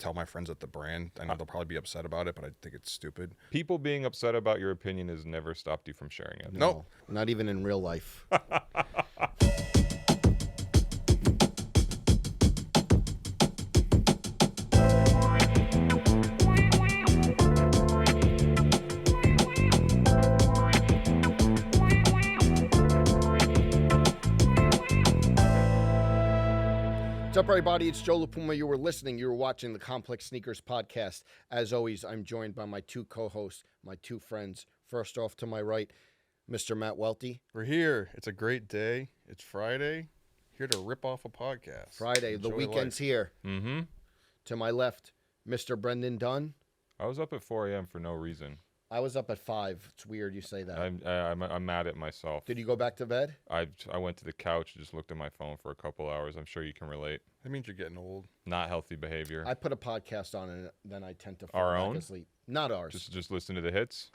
tell my friends at the brand. I know they'll probably be upset about it, but I think it's stupid. People being upset about your opinion has never stopped you from sharing it. Nope. No, not even in real life. What's up, everybody? It's Joe La Puma. You were watching the Complex Sneakers podcast. As always, I'm joined by my two co-hosts, my two friends. First off, to my right, Mr. Matt Welty. We're here. It's a great day. It's Friday. Here to rip off a podcast. Friday, the Enjoy weekend's life. here. Mm-hmm. To my left, Mr. Brendan Dunne. I was up at 4 a.m. for no reason. I was up at 5. It's weird you say that. I'm mad at myself. Did you go back to bed? I went to the couch and just looked at my phone for a couple hours. I'm sure you can relate. That means you're getting old. Not healthy behavior. I put a podcast on and then I tend to fall Our back own? asleep. Not ours. Just listen to the hits.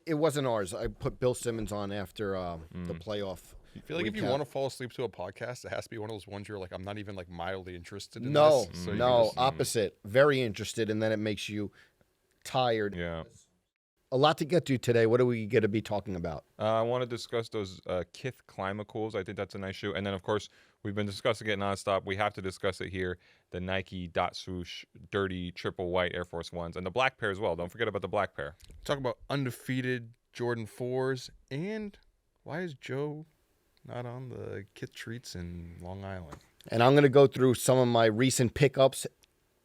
It wasn't ours. I put Bill Simmons on after the playoff. I feel like if you recap. want to fall asleep to a podcast, it has to be one of those ones you're like, I'm not even like mildly interested in No, this. So you no, just- opposite. Very interested, and then it makes you tired. Yeah. A lot to get to today. What are we going to be talking about? I want to discuss those KITH Climacools. I think that's a nice shoe. And then, of course, we've been discussing it nonstop. We have to discuss it here. The Nike Swoosh dirty triple white Air Force Ones. And the black pair as well. Don't forget about the black pair. Talk about undefeated Jordan 4s. And why is Joe not on the KITH treats in Long Island? And I'm going to go through some of my recent pickups,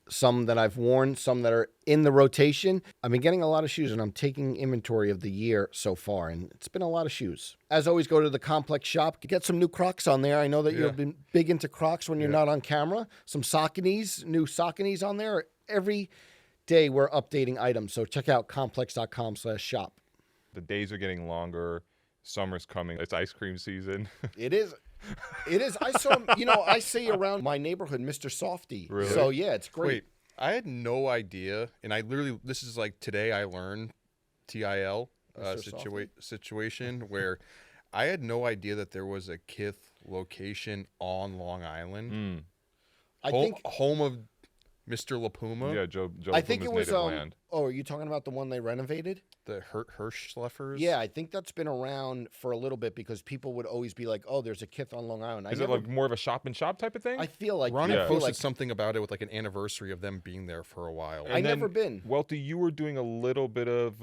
some that I've worn, some that are in the rotation. I've been getting a lot of shoes, and I'm taking inventory of the year so far, and it's been a lot of shoes. As always, go to the Complex shop. Get some new Crocs on there. I know that you've been big into Crocs when you're not on camera. Some Sauconys, new Sauconys on there. Every day we're updating items, so check out complex.com/shop. The days are getting longer. Summer's coming. It's ice cream season. It is. It is. I saw, I see around my neighborhood, Mr. Softy. Really? So, yeah, it's great. Wait, I had no idea. And I literally, this is like today I learned TIL situation where I had no idea that there was a KITH location on Long Island. I think home of Mr. La Puma. Yeah, Joe I think it Puma's was. native land. Oh, are you talking about the one they renovated? The Hirschleffers. Yeah, I think that's been around for a little bit because people would always be like, "Oh, there's a KITH on Long Island." Is it like more of a shop and shop type of thing? I feel like Ronnie I feel posted like something about it with like an anniversary of them being there for a while. I never been. Welty, you were doing a little bit of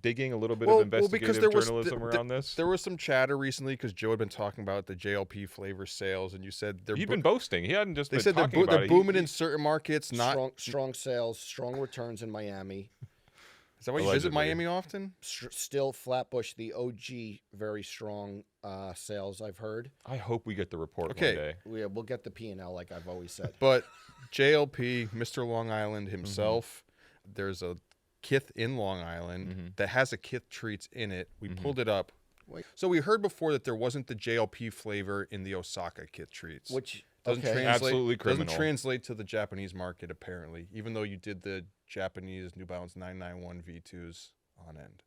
digging, a little bit of investigative journalism around this. There was some chatter recently because Joe had been talking about the JLP flavor sales, and you said You've been boasting. He hadn't just They been said talking about they're it. booming in certain markets. Not strong sales, strong returns in Miami. Is that why you visit Miami often? Still Flatbush, the OG, very strong sales. I've heard. I hope we get the report one Okay. day. We'll get the P&L like I've always said. But JLP, Mr. Long Island himself, there's a KITH in Long Island that has a KITH treats in it. We pulled it up. Wait. So we heard before that there wasn't the JLP flavor in the Osaka KITH treats. Which doesn't translate, Absolutely doesn't criminal. translate to the Japanese market, apparently, even though you did the Japanese New Balance 991 V2s on end.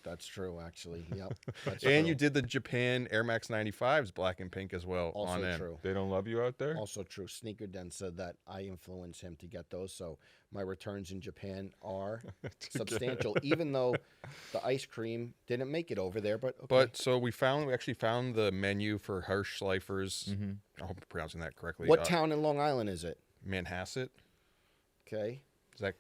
That's true, actually. Yep. That's And true. you did the Japan Air Max 95s black and pink as well Also on end. true. They don't love you out there? Also true. Sneaker Den said that I influenced him to get those, so my returns in Japan are substantial, even though the ice cream didn't make it over there. But okay. But so we actually found the menu for Hirschleifers. I hope I'm pronouncing that correctly. What town in Long Island is it? Manhasset. Okay,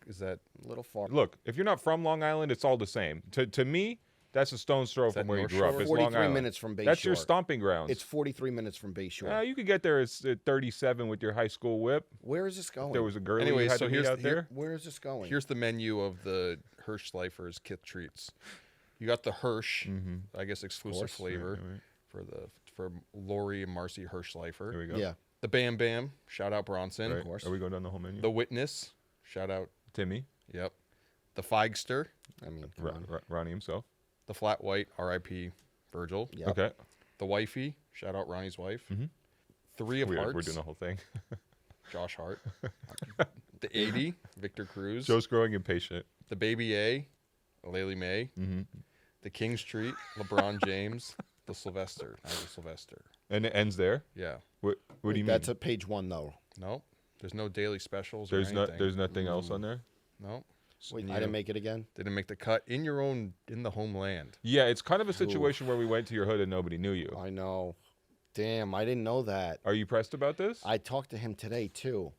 Is that a little far. Look, if you're not from Long Island, it's all the same. To me, that's a stone's throw from that where you North grew up. Shore? It's Long 43 Island. minutes from Bayshore. That's your stomping grounds. It's 43 minutes from Bayshore. You could get there at 37 with your high school whip. Where is this going? There was a girl Anyway, you had so to meet here's out there. Where is this going? here's the menu of the Hirschleifers KITH treats. You got the Hirsch, I guess exclusive course. flavor Right. for Lori and Marcy Hirschleifer. Here we go. Yeah, The Bam Bam, shout out Bronson. Right. course. Are we going down the whole menu? The Witness, shout out. Timmy, Yep. The Feigster, I mean, come on. Ronnie himself. the Flat White, R.I.P. Virgil. Yep. Okay. The Wifey, shout out Ronnie's wife. Three of Hearts, We're doing the whole thing. Josh Hart. The 80, Victor Cruz. Joe's growing impatient. The Baby A, Laylee May. The King Street, LeBron James. The Sylvester, Nigel Sylvester. And it ends there? Yeah. What do you mean? That's at page 1, though. No. There's no daily specials or anything. There's nothing else on there. No. Wait, I didn't make it again? Didn't make the cut in the homeland. Yeah, it's kind of a situation where we went to your hood and nobody knew you. I know. Damn, I didn't know that. Are you pressed about this? I talked to him today, too.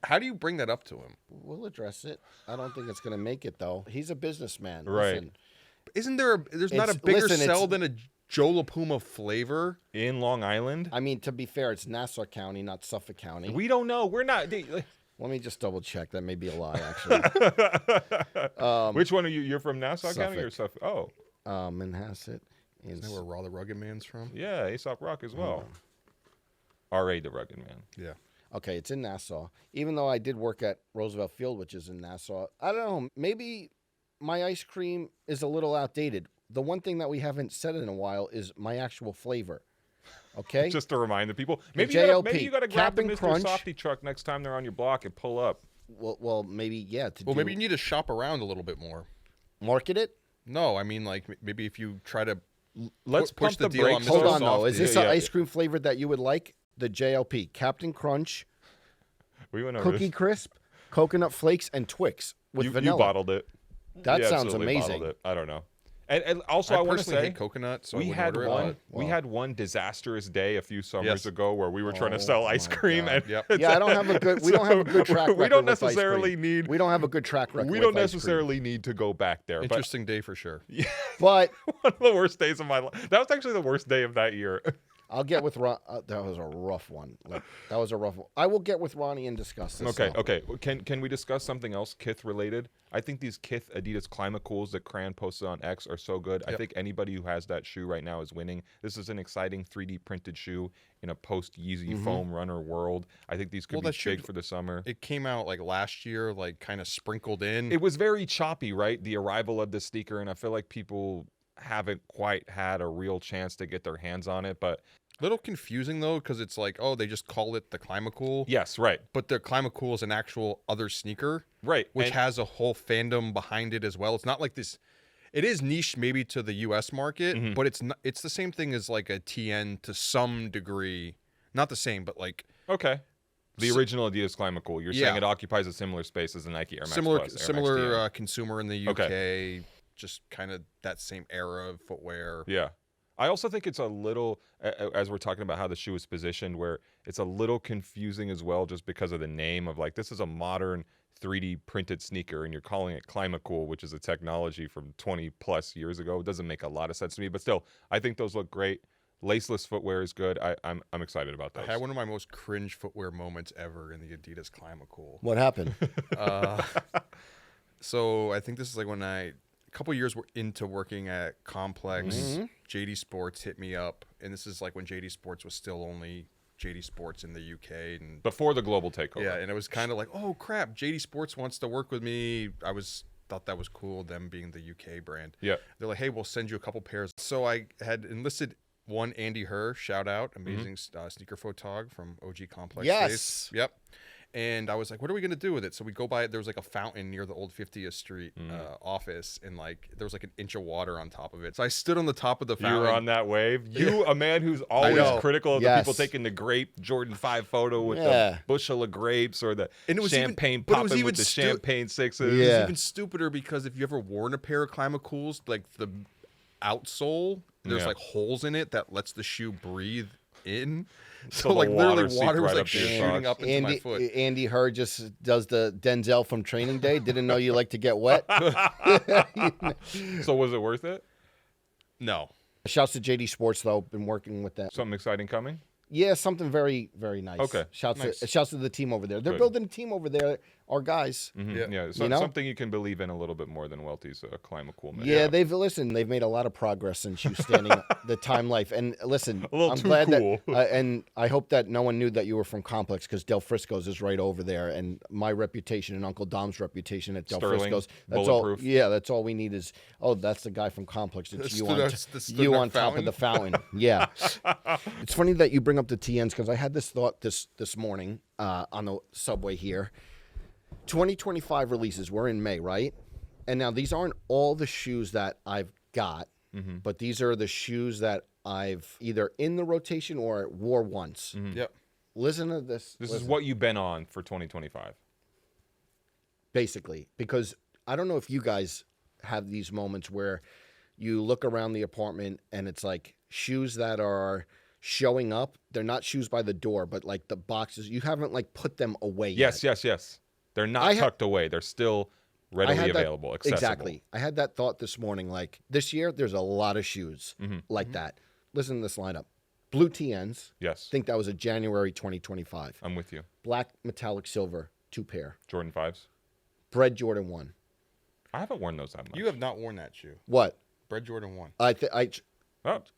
How do you bring that up to him? We'll address it. I don't think it's going to make it, though. He's a businessman. Right. Listen, Isn't there's not a bigger sell than a Joe La Puma flavor? In Long Island? I mean, to be fair, it's Nassau County, not Suffolk County. We don't know. We're not. Let me just double check. That may be a lie, actually. Which one are you? You're from Nassau County or Suffolk? Oh. Manhasset. Isn't that where Raw the Rugged Man's from? Yeah, Aesop Rock as well. R.A. the Rugged Man. Yeah. Okay, it's in Nassau. Even though I did work at Roosevelt Field, which is in Nassau, I don't know. Maybe my ice cream is a little outdated. The one thing that we haven't said in a while is my actual flavor. Okay? Just to remind the people. Maybe JLP, you got to grab the Cap'n Mr. Crunch. Softy truck next time they're on your block and pull up. Well, maybe, yeah. Maybe you need to shop around a little bit more. Market it? No, I mean, like, maybe if you try to Let's push pump the the deal on brakes. Mr. Hold on, Softy. though. Is this Yeah, an yeah. ice cream flavor that you would like? The JLP, Captain Crunch, We went over Cookie this. Crisp, Coconut Flakes, and Twix with vanilla. You bottled it. That You sounds absolutely amazing. bottled it. I don't know. And also, I I want to personally say hate coconut, so I we wouldn't had order one. it. We had one disastrous day a few summers Yes. ago where we were trying to Oh sell ice my cream. God. And Yep. Yeah, I don't have a good. We don't have a good track record. We don't with ice necessarily cream. need. We don't have a good track record. We with don't ice cream. necessarily need to go back there. But Interesting day for sure. But one of the worst days of my life. That was actually the worst day of that year. I'll get with Ron. That was a rough one. That was a rough one. I will get with Ronnie and discuss this. Okay, though. okay. Can we discuss something else KITH related? I think these KITH Adidas Climacools that Cran posted on X are so good. I Yep. think anybody who has that shoe right now is winning. This is an exciting 3D printed shoe in a post Yeezy foam runner world. I think these could be that shoe- big for the summer. It came out like last year, like kind of sprinkled in. It was very choppy, right? The arrival of this sneaker, and I feel like people haven't quite had a real chance to get their hands on it. But Little confusing though, because it's like, oh, they just call it the Climacool, yes, right, but the Climacool is an actual other sneaker, right. which And- has a whole fandom behind it as well. It's not like this. It is niche maybe to the U.S. market, but it's not. It's the same thing as like a TN to some degree. Not the same, but like okay. The original Adidas Climacool. You're saying Yeah. it occupies a similar space as the Nike Air Max similar Plus, Air Max similar TN. consumer in the UK. Just kind of that same era of footwear. Yeah. I also think it's a little, as we're talking about how the shoe is positioned, where it's a little confusing as well just because of the name of like, this is a modern 3D printed sneaker and you're calling it Climacool, which is a technology from 20 plus years ago. It doesn't make a lot of sense to me, but still, I think those look great. Laceless footwear is good. I'm excited about those. I had one of my most cringe footwear moments ever in the Adidas Climacool. What happened? So I think this is like when a couple years into working at Complex, JD Sports hit me up, and this is like when JD Sports was still only JD Sports in the UK, and Before the global takeover. yeah, and it was kind of like, oh crap, JD Sports wants to work with me. Thought that was cool, them being the UK brand. Yeah. They're like, hey, we'll send you a couple pairs. So I had enlisted one Andy Herr, shout out, amazing sneaker photog from OG Complex Yes. days. Yep. And I was like, what are we going to do with it? So we go by it. There was like a fountain near the old 50th Street office, and like there was like an inch of water on top of it. So I stood on the top of the You fountain. were on that wave. You, a man who's always know. critical of the Yes. people taking the grape Jordan 5 photo with Yeah. the bushel of grapes or the And it was even- champagne but it was popping even with the stu- champagne sixes. It was Yeah. even stupider because if you ever worn a pair of Climacools, like the outsole, there's Yeah. like holes in it that lets the shoe breathe in. So So, the like water literally seeped water was right like up to your shooting socks. up into my Andy foot. Andy Herr just does the Denzel from Training Day. Didn't know you like to get wet. So was it worth it? No. Shouts to JD Sports though. Been working with them. Something exciting coming? Yeah, something very, very nice. Okay, Shouts nice. to the team over there. They're Good. building a team over there. Our guys. Yeah. Yeah, so, You know? something you can believe in a little bit more than Welty's Climacool. Man. Yeah, they've made a lot of progress since you standing the time life. And listen, A little I'm too glad cool. that, and I hope that no one knew that you were from Complex because Del Frisco's is right over there, and my reputation and Uncle Dom's reputation at Del Sterling, Frisco's. That's all. bulletproof. Yeah, that's all we need is. Oh, that's the guy from Complex. It's you on, That's the you Stoodner on top of fountain. the fountain. Yeah, it's funny that you bring up the TNs because I had this thought this morning on the subway here. 2025 releases. We're in May, right? And now these aren't all the shoes that I've got, but these are the shoes that I've either in the rotation or wore once. Yep. listen to this. This listen. is what you've been on for 2025. Basically, because I don't know if you guys have these moments where you look around the apartment and it's like shoes that are showing up. They're not shoes by the door, but like the boxes. You haven't like put them away Yes, yet. yes. They're not tucked away. They're still readily available, accessible. Exactly. I had that thought this morning. Like this year, there's a lot of shoes like that. Listen to this lineup. Blue TNs. Yes. I think that was a January 2025. I'm with you. Black metallic silver, 2 pair. Jordan 5s. Bread Jordan 1. I haven't worn those that much. You have not worn that shoe. What? Bread Jordan 1. Oh,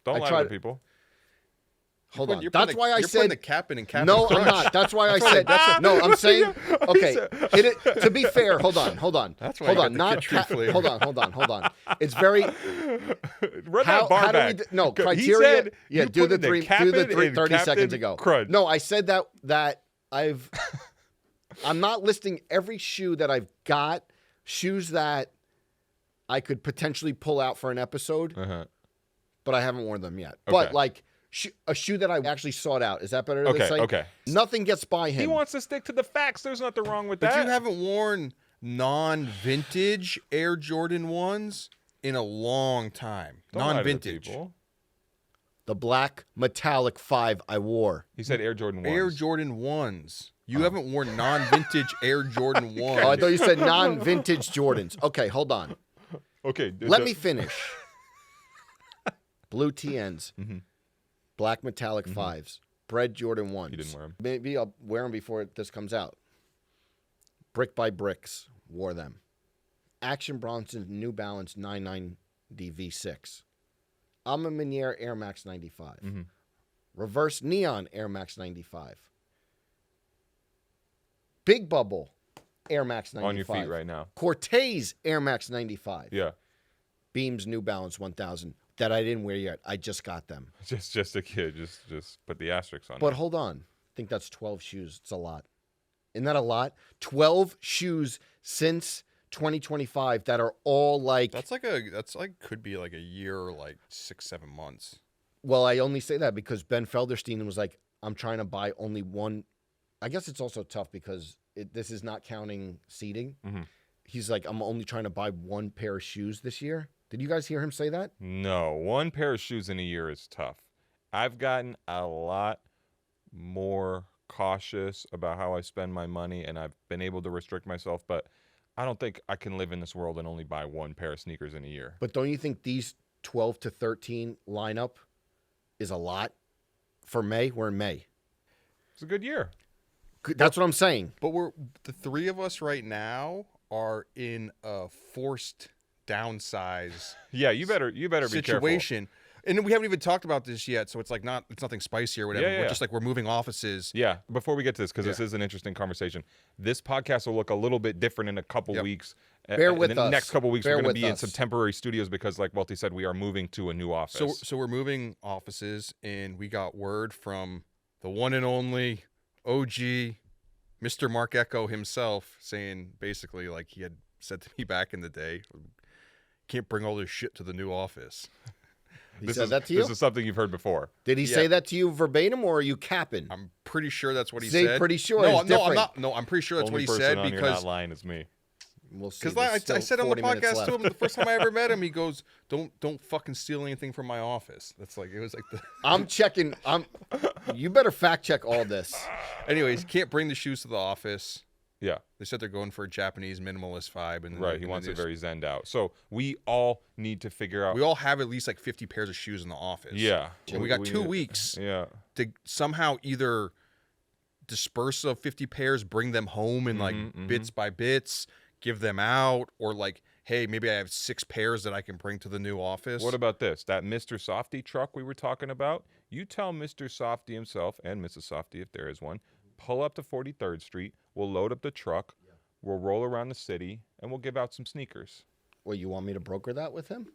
don't lie to people. Hold on. That's why I said the cap in and cap. no. I'm not. That's why I said no. I'm saying okay. Hit it. To be fair, hold on. That's why. Hold on. Not hold on. It's very. Run that bar back. No criteria. He said yeah. Do the 30 seconds ago. Crud. No, I said that I've. I'm not listing every shoe that I've got. Shoes that I could potentially pull out for an episode, but I haven't worn them yet. Okay. But like. A shoe that I actually sought out. Is that better to say? Okay. Nothing gets by him. He wants to stick to the facts. There's nothing wrong with But that. you haven't worn non-vintage Air Jordan 1s in a long time. Don't lie to the Non-vintage. people. The black metallic 5 I wore. He said Air Jordan 1s. Air Jordan 1s. You haven't worn non-vintage Air Jordan 1s. Oh, I thought you said non-vintage Jordans. Okay, hold on. Okay. Let me finish. Blue TNs. Black metallic 5s. Bread Jordan 1s. You didn't wear them. Maybe I'll wear them before this comes out. Brick by Bricks. Wore them. Action Bronson New Balance 990 V6. Alma Miniere Air Max 95. Reverse Neon Air Max 95. Big Bubble Air Max 95. On your feet right now. Cortez Air Max 95. Yeah. Beams New Balance 1000 that I didn't wear yet. I just got them. Just a kid. Just put the asterisks on. But hold on. I think that's 12 shoes. It's a lot. Isn't that a lot? 12 shoes since 2025 that are all like. That's like could be like a year or like 6-7 months. Well, I only say that because Ben Felderstein was like, I'm trying to buy only one. I guess it's also tough because this is not counting seating. He's like, I'm only trying to buy one pair of shoes this year. Did you guys hear him say that? No, one pair of shoes in a year is tough. I've gotten a lot more cautious about how I spend my money, and I've been able to restrict myself, but I don't think I can live in this world and only buy one pair of sneakers in a year. But don't you think these 12 to 13 lineup is a lot for May? We're in May. It's a good year. That's what I'm saying. But the three of us right now are in a forced downsize Yeah, you better be careful. situation. And we haven't even talked about this yet, so it's like it's nothing spicy or whatever. Yeah. We're just like we're moving offices. Yeah, before we get to this, because this is an interesting conversation. This podcast will look a little bit different in a couple weeks. Bear with in the us. next couple weeks, Bear we're going to with be in us. some temporary studios because, like Welty said, we are moving to a new office. So we're moving offices, and we got word from the one and only OG, Mr. Mark Echo himself, saying basically like he had said to me back in the day, can't bring all this shit to the new office. He said that to you? This is something you've heard before. Did he say that to you verbatim, or are you capping? I'm pretty sure that's what he Say said. pretty sure No, is no, I'm different. not. No, I'm pretty sure that's Only what he person said on your because not lying is me. We'll see. because I said on the podcast to him the first time I ever met him, he goes, "Don't fucking steal anything from my office." That's like it was like the. I'm checking. You better fact check all this. Anyways, can't bring the shoes to the office. Yeah. They said they're going for a Japanese minimalist vibe, and Right, he wants it very zenned out. So we all need to figure out. We all have at least like 50 pairs of shoes in the office. Yeah. And we got 2 weeks Yeah. to somehow either disperse of 50 pairs, bring them home in like bits by bits, give them out, or like, hey, maybe I have 6 pairs that I can bring to the new office. What about this? That Mr. Softy truck we were talking about? You tell Mr. Softy himself and Mrs. Softy, if there is one, pull up to 43rd Street. We'll load up the truck. We'll roll around the city, and we'll give out some sneakers. Well, you want me to broker that with him?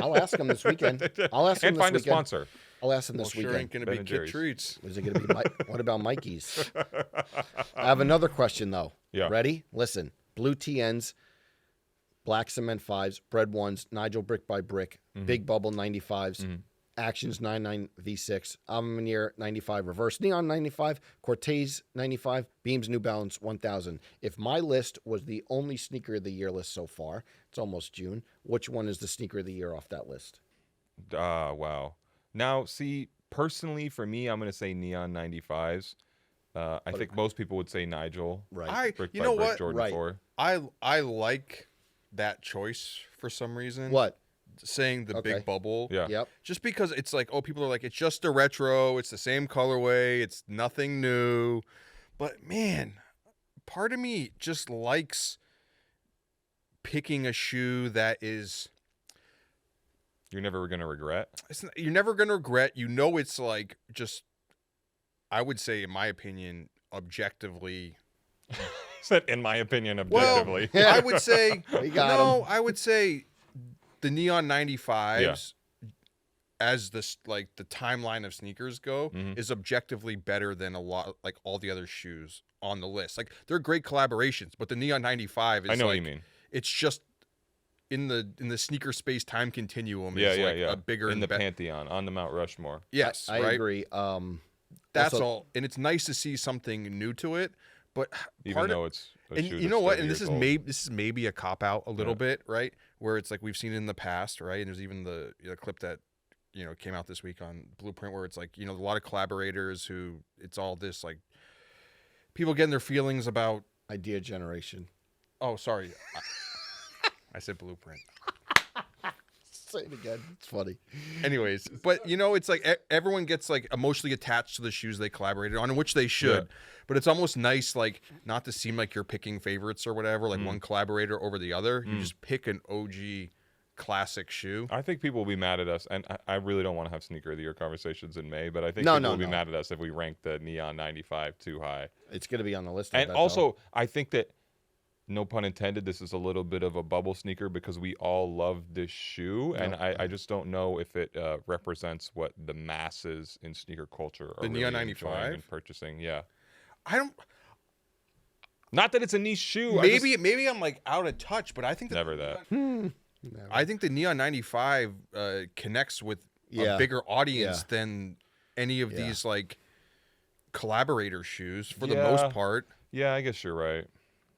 I'll ask him this weekend. I'll ask him And this find weekend. a sponsor. I'll ask him Well, this sure weekend. ain't going to Ben be and Kid Jerry's. Treats. Is it going to be? What about Mikey's? I have another question though. Yeah. Ready? Listen. Blue TNs, black cement 5s, bread 1s, Nigel brick by brick, Big Bubble 95s, Actions 99 V6, Avenir 95, Reverse Neon 95, Cortez 95, Beams New Balance 1000. If my list was the only sneaker of the year list so far, it's almost June, which one is the sneaker of the year off that list? Wow. Now, see, personally, for me, I'm going to say Neon 95s. I think most people would say Nigel. Right. Brick You by know Brick what? Jordan Right. 4. I like that choice for some reason. What? Saying the Okay. big bubble. Yeah. Yep. Just because it's like, oh, people are like, it's just a retro, it's the same colorway, it's nothing new. But man, part of me just likes picking a shoe that is, You're never going to regret. you're never going to regret. You know, it's like just, I would say, in my opinion, objectively. Said, in my opinion, Well, objectively. I would say, We got no, I would say the Neon 95s, as this like the timeline of sneakers go, is objectively better than a lot, like all the other shoes on the list. Like they're great collaborations, but the Neon 95 is I know like, what you mean. it's just in the sneaker space time continuum Yeah, is yeah, like yeah. a bigger in the and Pantheon, on the Mount Rushmore. yes, I right. agree. That's also- all, and it's nice to see something new to it. But Even part though of, it's a and shoe you know that's what? 30 And this years is old. this is maybe a cop out a little bit, right? Where it's like we've seen it in the past, right? And there's even the clip that came out this week on Blueprint where it's like a lot of collaborators who it's all this like people getting their feelings about. Idea generation. Oh, sorry, I said Blueprint. Say it again. It's funny. Anyways, but it's like everyone gets like emotionally attached to the shoes they collaborated on, which they should. Yeah. But it's almost nice, like, not to seem like you're picking favorites or whatever, like one collaborator over the other. You just pick an OG classic shoe. I think people will be mad at us, and I really don't want to have sneaker of the year conversations in May, but I think No, people no, will be no. mad at us if we rank the Neon 95 too high. It's going to be on the list. I And bet, though. also, I think that, no pun intended, this is a little bit of a bubble sneaker because we all love this shoe, and I just don't know if it represents what the masses in sneaker culture are The really Neon enjoying 95? and purchasing. Yeah. I don't. Not that it's a niche shoe. Maybe I'm like out of touch, but I think Never that. I think the Neon 95 connects with a Yeah. bigger audience Yeah. than any of Yeah. these like collaborator shoes for the Yeah. most part. Yeah, I guess you're right.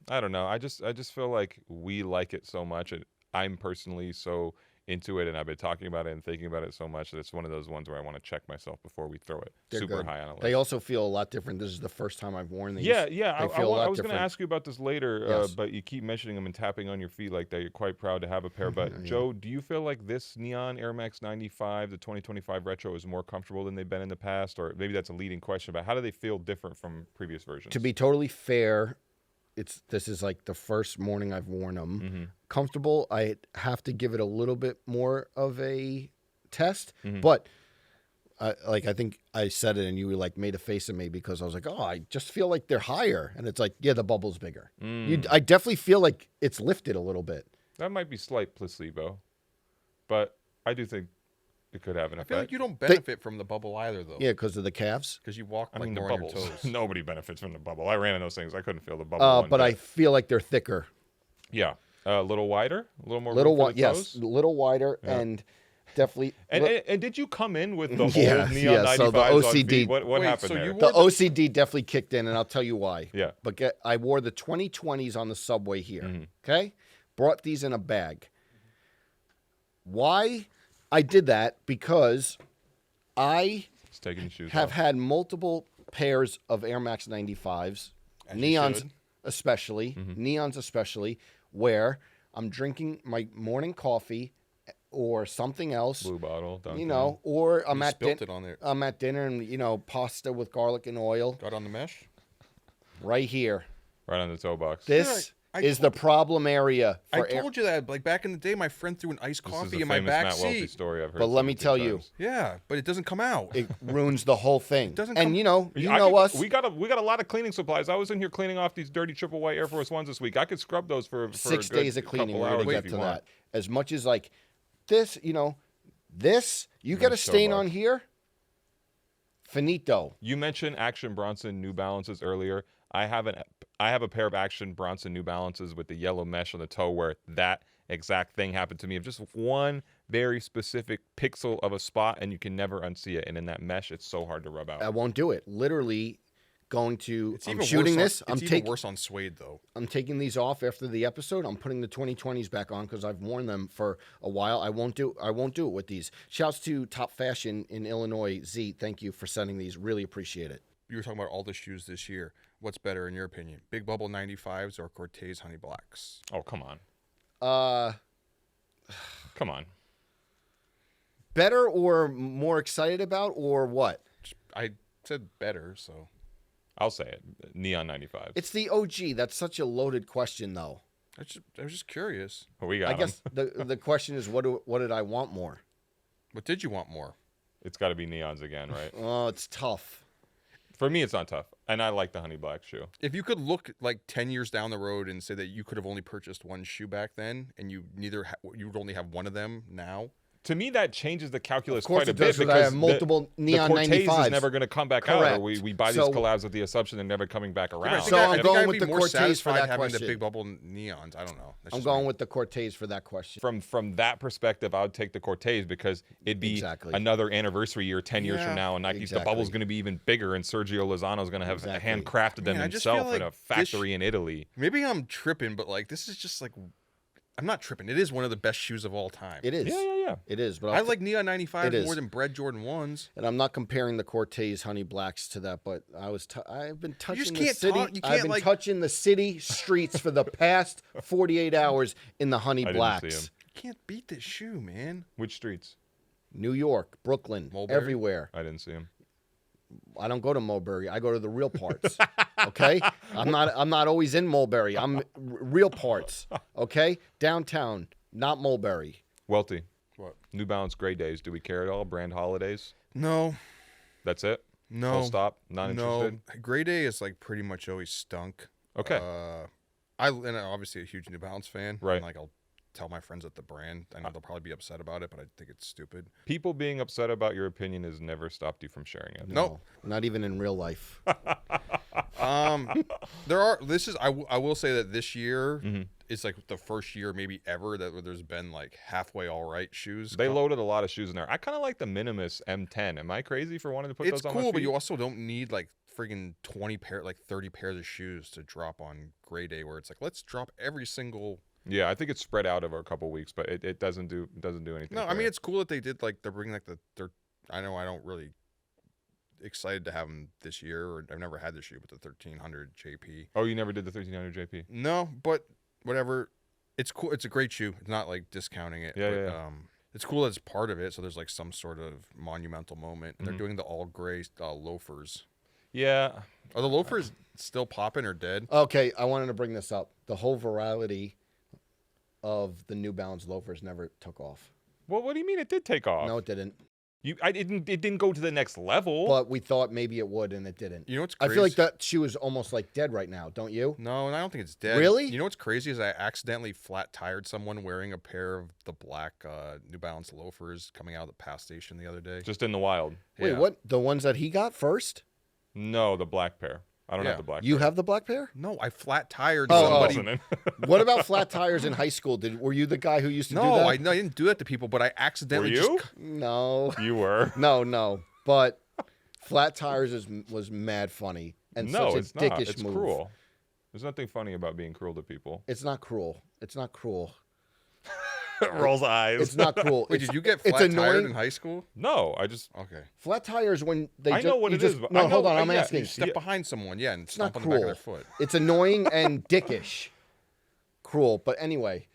I don't know. I just feel like we like it so much, and I'm personally so into it, and I've been talking about it and thinking about it so much that it's one of those ones where I want to check myself before we throw it They're super good. high on a list. They also feel a lot different. This is the first time I've worn these. Yeah. They I feel a lot was going to different. ask you about this later, Yes. but you keep mentioning them and tapping on your feet like that. You're quite proud to have a pair. But Joe, do you feel like this Neon Air Max 95, the 2025 retro, is more comfortable than they've been in the past? Or maybe that's a leading question, but how do they feel different from previous versions? To be totally fair, this is like the first morning I've worn them. Mm-hmm. Comfortable. I have to give it a little bit more of a test, Mm-hmm. but I think I said it and you like made a face at me because I was like, oh, I just feel like they're higher, and it's like, yeah, the bubble's bigger. I definitely feel like it's lifted a little bit. That might be slight placebo, but I do think it could have an I effect. feel like you don't benefit from the bubble either, though. Yeah, because of the calves. Because you walk I like mean, the more on your bubbles. toes. Nobody benefits from the bubble. I ran in those things. I couldn't feel the bubble. One But I bit. feel like they're thicker. Yeah, a little wider, a little more. Little room for wide, the yes, toes. a little wider, and definitely. And did you come in with the whole Yeah, Neon yeah, 95s so the on OCD feet? What Wait, happened so there? you The wore OCD definitely kicked in, and I'll tell you why. Yeah. But I wore the 2020s on the subway here. Mm-hmm. Okay? Brought these in a bag. Why I did that? Because I It's taking the shoes have off. had multiple pairs of Air Max 95s, As you neons should. especially, neons especially, where I'm drinking my morning coffee or something else. Blue bottle. Dunkin'. Or I'm You at spilt it on there. I'm at dinner and pasta with garlic and oil Got on the mesh. right here. right on the toe box. This I is the problem area I for air. told you that like back in the day, my friend threw an iced This is coffee a in my famous back Matt Welty seat. story I've heard. But let me 17 tell you, times. Yeah, but it doesn't come out. It ruins the whole thing. doesn't And come- you know I could- us. We got a lot of cleaning supplies. I was in here cleaning off these dirty triple white Air Force Ones this week. I could scrub those for 6 a good days of cleaning. couple We're gonna hours get if to you want. that. As much as like this, this you got a Nice stain toe on box. here. Finito. You mentioned Action Bronson New Balances earlier. I have a pair of Action Bronson New Balances with the yellow mesh on the toe where that exact thing happened to me. Of just one very specific pixel of a spot, and you can never unsee it. And in that mesh, it's so hard to rub out. I won't do it. Literally going to, I'm even shooting worse this. It's even worse on suede, though. I'm taking these off after the episode. I'm putting the 2020s back on because I've worn them for a while. I won't do it with these. Shouts to Top Fashion in Illinois. Z, thank you for sending these. Really appreciate it. You were talking about all the shoes this year. What's better in your opinion? Big Bubble 95s or Cortez Honey Blacks? Oh, come on. Come on. Better or more excited about or what? I said better, so. I'll say it. Neon 95. It's the OG. That's such a loaded question, though. I was just curious. Well, we got I guess the question is, what did I want more? What did you want more? It's got to be neons again, right? Oh, it's tough. For me, it's not tough. And I like the honey black shoe. If you could look like 10 years down the road and say that you could have only purchased one shoe back then, and you would only have one of them now. To me, that changes the calculus Of course quite a it does, bit because I have the- multiple neon the Cortez 95s. is never going to come back out. Or Correct. we buy these So- collabs with the assumption they're never coming back around. So I'm going with I'd the be more Cortez for satisfied that having question. the Big Bubble neons. I don't know. That's I'm just going me. with the Cortez for that question. From that perspective, I would take the Cortez because it'd be Exactly. another anniversary year, 10 years from Yeah, now, and Nike, the exactly. bubble's going to be even bigger, and Sergio Lozano's going to have Exactly. handcrafted them Man, I just himself feel in a like factory in Italy. Maybe I'm tripping, but like this is just like I'm not tripping. It is one of the best shoes of all time. It is. Yeah. It is. But I like Neon 95s It is. more than Bread Jordan 1s. and I'm not comparing the Cortez Honey Blacks to that, but I've been touching the can't city. talk- you I've can't, been like- touching the city streets for the past 48 hours in the Honey I didn't see Blacks. 'em. You can't beat this shoe, man. Which streets? New York, Brooklyn, Mulberry? everywhere. I didn't see him. I don't go to Mulberry. I go to the real parts. Okay, I'm not always in Mulberry. I'm real parts. Okay, downtown, not Mulberry. Welty, What? New Balance Gray Days. Do we care at all? Brand holidays? No. That's it? No. Full stop? Not No. interested? Gray Day is like pretty much always stunk. Okay. I'm obviously a huge New Balance fan. Right. And, like I'll tell my friends at the brand. I know they'll probably be upset about it, but I think it's stupid. People being upset about your opinion has never stopped you from sharing it. No. Not even in real life. There are. This is. I will say that this year Mm-hmm. is like the first year maybe ever that there's been like halfway all right shoes. They loaded a lot of shoes in there. I kind of like the Minimus M10. Am I crazy for wanting to put It's those on my cool, feet? but you also don't need like friggin' 30 pairs of shoes to drop on Gray Day, where it's like let's drop every single. Yeah, I think it's spread out over a couple weeks, but it doesn't do anything. No, for I mean it. it's cool that they did like they're bringing like the. I know I don't really excited to have them this year, or I've never had the shoe, but the 1300 JP. Oh, you never did the 1300 JP? No, but whatever. It's cool. It's a great shoe. It's not like discounting it. Yeah, but, yeah. It's cool that it's part of it. So there's like some sort of monumental moment. And Mm-hmm. they're doing the all gray loafers. Yeah. Are the loafers still popping or dead? Okay, I wanted to bring this up. The whole virality of the New Balance loafers never took off. Well, what do you mean it did take off? No, it didn't. It didn't go to the next level. But we thought maybe it would, and it didn't. You know what's I crazy? feel like that shoe is almost like dead right now, don't you? No, and I don't think it's dead. Really? You know what's crazy is I accidentally flat tired someone wearing a pair of the black New Balance loafers coming out of the pass station the other day. Just in the wild. Wait, Yeah. what? The ones that he got first? No, the black pair. I don't Yeah. have the black You pair. have the black pair? No, I flat tired Oh, somebody. Listening. What about flat tires in high school? Were you the guy who used to do No, that? I didn't do that to people, but I accidentally Were you? just. No. You were. No. But flat tires was mad funny and No, such a it's not. dickish It's move. cruel. There's nothing funny about being cruel to people. It's not cruel. It's not cruel. Rolls eyes. It's not cruel. Wait, It's- did you get it's flat tired annoying. in high school? No, I just. Okay. Flat tires when they I just know what you it just, is, but No, I know- hold on. I'm yeah, asking. You step behind someone, yeah, and It's not stomp on the back cruel. of their foot. It's annoying and dickish. Cruel, but anyway,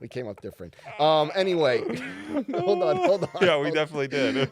we came up different. Anyway, hold on. Yeah, we definitely did.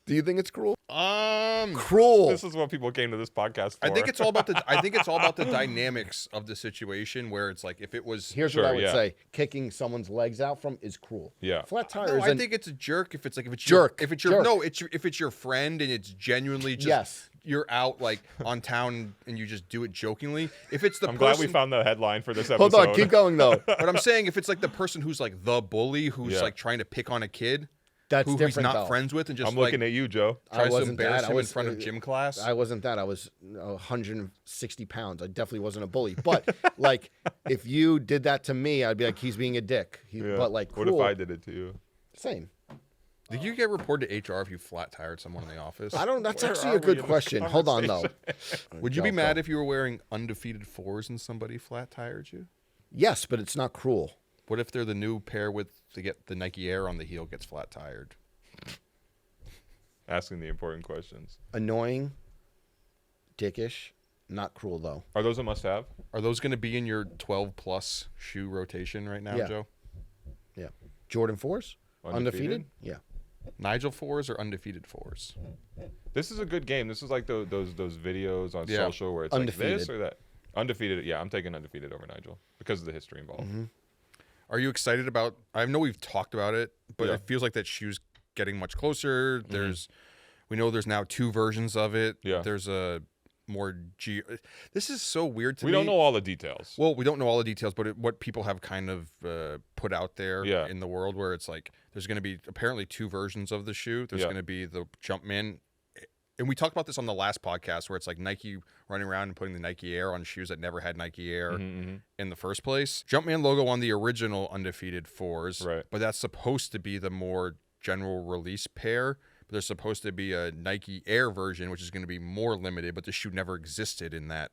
Do you think it's cruel? Um, Cruel. This is what people came to this podcast for. I think it's all about the dynamics of the situation where it's like if it was. Here's Sure, what I would yeah. say: kicking someone's legs out from is cruel. Yeah. Flat tires. No, I and- think it's a jerk if it's Jerk. If it's your Jerk. no, if it's your friend and it's genuinely just Yes. you're out like on town and you just do it jokingly. If it's the I'm person, glad we found the headline for this episode. Hold on, keep going though. but I'm saying if it's like the person who's like the bully who's Yeah. like trying to pick on a kid That's who he's different. not though. friends with and just I'm like looking at you, Joe. tries to wasn't embarrass that. I him was, in front of gym class. I wasn't that. I was 160 pounds. I definitely wasn't a bully. But like, if you did that to me, I'd be like, he's being a dick. Yeah. But like, what cruel. if I did it to you? Same. Did you get reported to HR if you flat tired someone in the office? I don't. That's Where actually are a we good in this question. Hold on though. Would you be mad if you were wearing undefeated 4s and somebody flat tired you? Yes, but it's not cruel. What if they're the new pair to get the Nike Air on the heel gets flat tired? Asking the important questions. Annoying, dickish, not cruel though. Are those a must-have? Are those going to be in your 12+ shoe rotation right now, Yeah. Joe? Yeah. Jordan 4s? Undefeated? Yeah. Nigel 4s or undefeated 4s? This is a good game. This is like those videos on Yeah. social where it's like this Undefeated. or that. Undefeated. Yeah, I'm taking undefeated over Nigel because of the history involved. Mm-hmm. Are you excited about? I know we've talked about it, but Yeah. it feels like that shoe's getting much closer. We know there's now 2 versions of it. Yeah. There's a more This is so weird to me. We don't know all the details. Well, we don't know all the details, but what people have kind of put out there Yeah. in the world, where it's like there's going to be apparently 2 versions of the shoe. There's Yeah. going to be the Jumpman, and we talked about this on the last podcast, where it's like Nike running around and putting the Nike Air on shoes that never had Nike Air in the first place. Jumpman logo on the original undefeated 4s, Right. but that's supposed to be the more general release pair. But there's supposed to be a Nike Air version, which is going to be more limited, but the shoe never existed in that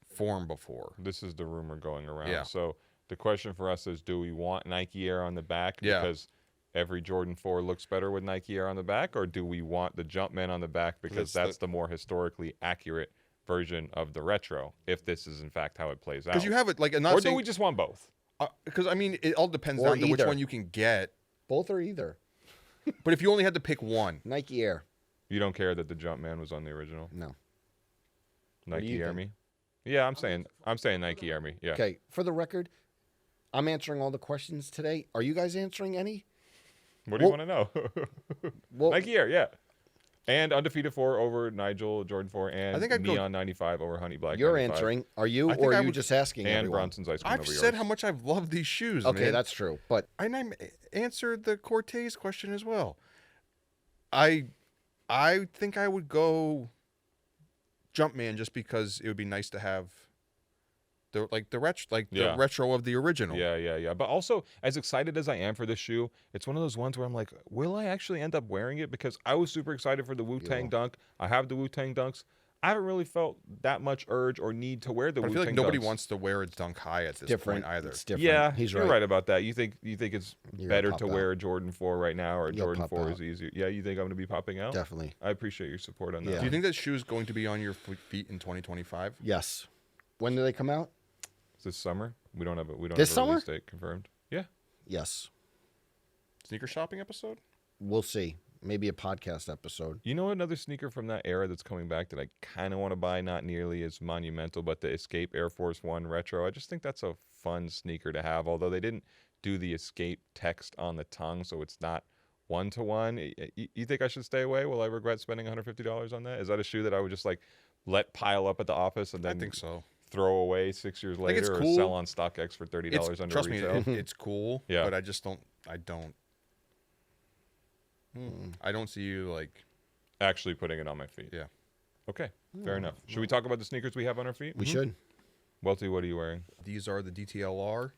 form before. This is the rumor going around. Yeah. So the question for us is, do we want Nike Air on the back Yeah. because every Jordan 4 looks better with Nike Air on the back, or do we want the Jumpman on the back because that's the more historically accurate version of the retro, if this is in fact how it plays out? Because you have it like, Or do we just want both? because I mean, it all depends Or on to which either. one you can get. Both or either. But if you only had to pick one, Nike Air. You don't care that the Jumpman was on the original No. What do Nike you Air think? Me? Yeah, I'm saying Nike Air Me. Yeah. Okay. For the record, I'm answering all the questions today. Are you guys answering any? What do you Well- want to know? Well, Nike Air, yeah. And undefeated 4 over Nigel Jordan 4, and I think I'd go- Neon 95 over Honey Black. you're 95, answering. Are you, I think or I are you would- just asking and everyone? Bronson's ice cream I've over said yours. how much I've loved these shoes. Okay, man. that's true. But And I answered the Cortez question as well. I think I would go Jumpman just because it would be nice to have the Yeah. retro of the original. Yeah. But also, as excited as I am for this shoe, it's one of those ones where I'm like, will I actually end up wearing it? Because I was super excited for the Wu-Tang will. Dunk. I have the Wu-Tang Dunks. I haven't really felt that much urge or need to wear the But I Wu-Tang feel like nobody Dunks. wants to wear a Dunk High at this different. point either. It's different. Yeah, He's you're right. right about that. You think it's You're better gonna to pop wear a Jordan 4 right now, or a You'll Jordan pop 4 out. is easier? Yeah, you think I'm going to be popping out? Definitely. I appreciate your support on that. Yeah. Do you think that shoe is going to be on your feet in 2025? Yes. When do they come out? Is this summer? We don't have a This have a release summer? date confirmed. Yeah. Yes. Sneaker shopping episode? We'll see. Maybe a podcast episode. You know another sneaker from that era that's coming back that I kind of want to buy, not nearly as monumental, but the Escape Air Force One Retro. I just think that's a fun sneaker to have, although they didn't do the Escape text on the tongue, so it's not one-to-one. You think I should stay away? Will I regret spending $150 on that? Is that a shoe that I would just like let pile up at the office and I then think so. throw away 6 years Like, it's later, cool. or sell on StockX for $30 under Trust me, retail? it's cool. Yeah. But I don't see you like. Actually putting it on my feet. Yeah. Okay, fair enough. Should we talk about the sneakers we have on our feet? We should. Welty, what are you wearing? These are the DTLR.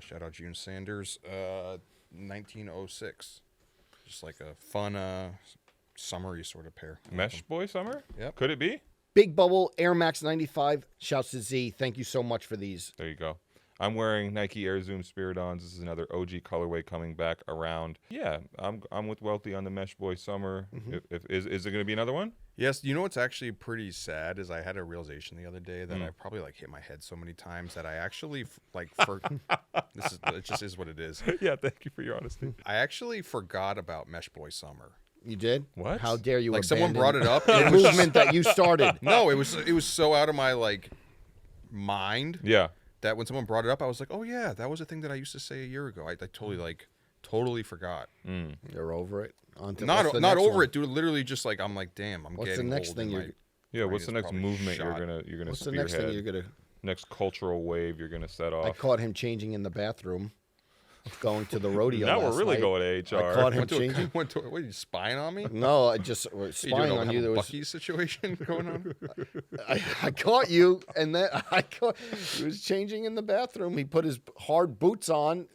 Shout out June Sanders. 1906. Just like a fun, summery sort of pair. Mesh Boy Summer? Yep. Could it be? Big Bubble Air Max 95. Shouts to Z. Thank you so much for these. There you go. I'm wearing Nike Air Zoom Spiridons. This is another OG colorway coming back around. Yeah, I'm with Welty on the Mesh Boy Summer. Is it going to be another one? Yes, you know what's actually pretty sad is I had a realization the other day that I probably like hit my head so many times that I actually it just is what it is. Yeah, thank you for your honesty. I actually forgot about Mesh Boy Summer. You did? What? How dare you Like someone abandon brought it up. the movement that you started. No, it was so out of my like mind Yeah. that when someone brought it up, I was like, oh yeah, that was a thing that I used to say a year ago. I totally forgot. You're over it. On to, Not what's the not next over one? it, dude. Literally just like I'm like, damn, I'm What's the getting next old. thing and you're- my Yeah, brain what's the is next probably movement shot. you're gonna What's the spearhead? next thing you're gonna? Next cultural wave you're gonna set off? I caught him changing in the bathroom, going to the rodeo. now last we're really night. going to HR. I caught him Went to changing. what are you spying on me? No, I just was Are you doing spying on you. There was, Bucky situation going on? I caught you, and then he was changing in the bathroom. He put his hard boots on,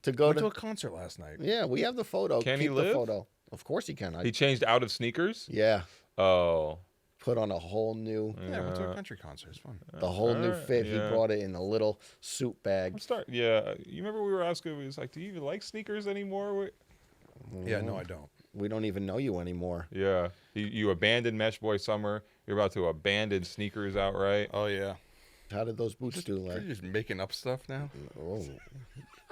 to go Went to to. a concert last night. Yeah, we have the photo. Can he Keep live? the photo. Of course he can. He changed out of sneakers. Yeah, Oh, put on a whole new, Yeah, I went to a country concert. It's fun. the whole new fit. yeah. He brought it in a little suit bag. Yeah, you remember we were asking? We was like, "Do you even like sneakers anymore?" Yeah, no, I don't. We don't even know you anymore. Yeah, you abandoned Mesh Boy Summer. You're about to abandon sneakers outright. Oh yeah. How did those boots do? You're just making up stuff now. Oh,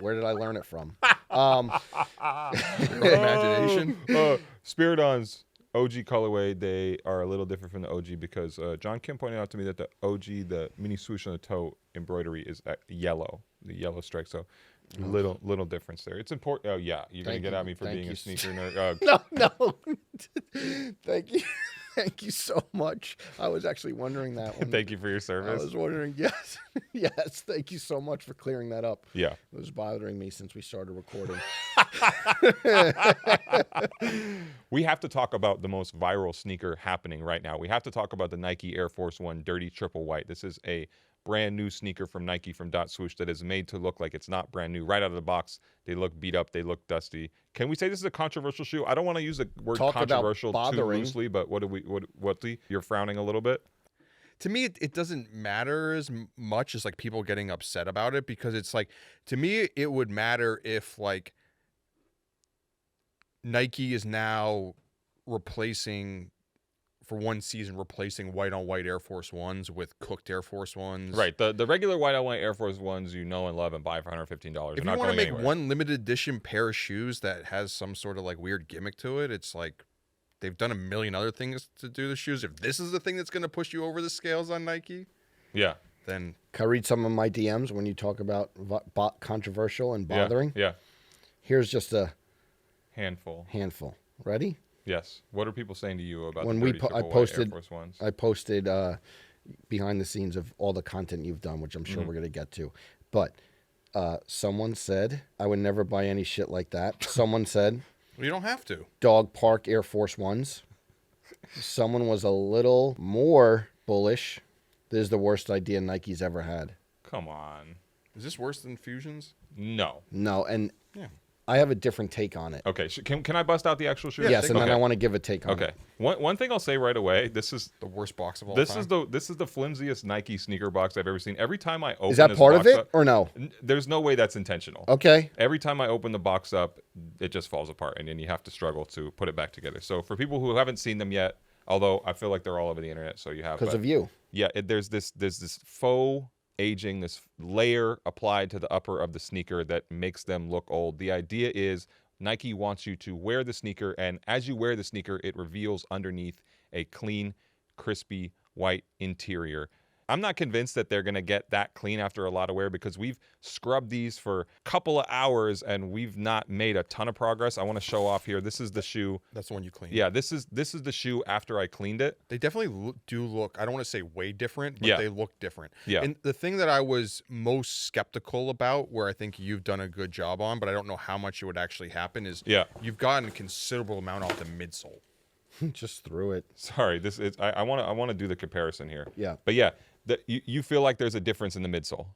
where did I learn it from? Your imagination. Spiridon's OG colorway, they are a little different from the OG because John Kim pointed out to me that the OG, the mini swoosh on the toe embroidery is yellow, the yellow stripe. So little difference there. It's important. Oh yeah, you're gonna get at me for being a sneaker nerd. No. Thank you. Thank you so much. I was actually wondering that one. Thank you for your I service. was wondering, yes. Yes, thank you so much for clearing that up. Yeah. It was bothering me since we started recording. We have to talk about the most viral sneaker happening right now. We have to talk about the Nike Air Force One Dirty Triple White. This is a brand new sneaker from Nike from Swoosh that is made to look like it's not brand new. Right out of the box, they look beat up, they look dusty. Can we say this is a controversial shoe? I don't want to use the word Talk about controversial too bothering. loosely, but what you're frowning a little bit? To me, it doesn't matter as much as like people getting upset about it, because it's like, to me, it would matter if like Nike is now replacing, for one season, replacing white on white Air Force Ones with cooked Air Force Ones. Right. The regular white on white Air Force Ones you know and love and buy for $115. If you want to make one limited edition pair of shoes that has some sort of like weird gimmick to it, it's like they've done a million other things to do the shoes. If this is the thing that's going to push you over the scales on Nike, yeah, then Can I read some of my DMs when you talk about controversial and bothering? Yeah. Here's just a Handful. Ready? Yes. What are people saying to you about When the we dirty po- I triple white posted- Air Force Ones? I posted behind the scenes of all the content you've done, which I'm sure we're going to get to. But someone said, I would never buy any shit like that. Someone said, you don't have to. Dog Park Air Force Ones. Someone was a little more bullish. This is the worst idea Nike's ever had. Come on. Is this worse than Fusions? No. No, and Yeah. I have a different take on it. Okay. Can I bust out the actual shoe? Yes, and then Okay. I want to give a take on Okay. it. One thing I'll say right away. This is The worst box of all this time. is the flimsiest Nike sneaker box I've ever seen. Every time I open Is that this part of box it up- or no? There's no way that's intentional. Okay. Every time I open the box up, it just falls apart, and then you have to struggle to put it back together. So for people who haven't seen them yet, although I feel like they're all over the internet, so you have Because but- of you. Yeah, there's this faux aging, this layer applied to the upper of the sneaker that makes them look old. The idea is Nike wants you to wear the sneaker, and as you wear the sneaker, it reveals underneath a clean, crispy white interior. I'm not convinced that they're going to get that clean after a lot of wear because we've scrubbed these for a couple of hours and we've not made a ton of progress. I want to show off here. This is the shoe. That's the one you cleaned. Yeah, this is the shoe after I cleaned it. They definitely do look, I don't want to say way different, but Yeah. they look different. Yeah. And the thing that I was most skeptical about, where I think you've done a good job on, but I don't know how much it would actually happen, is Yeah. you've gotten a considerable amount off the midsole. Just threw it. Sorry, this is I want to do the comparison here. Yeah. But yeah, you feel like there's a difference in the midsole.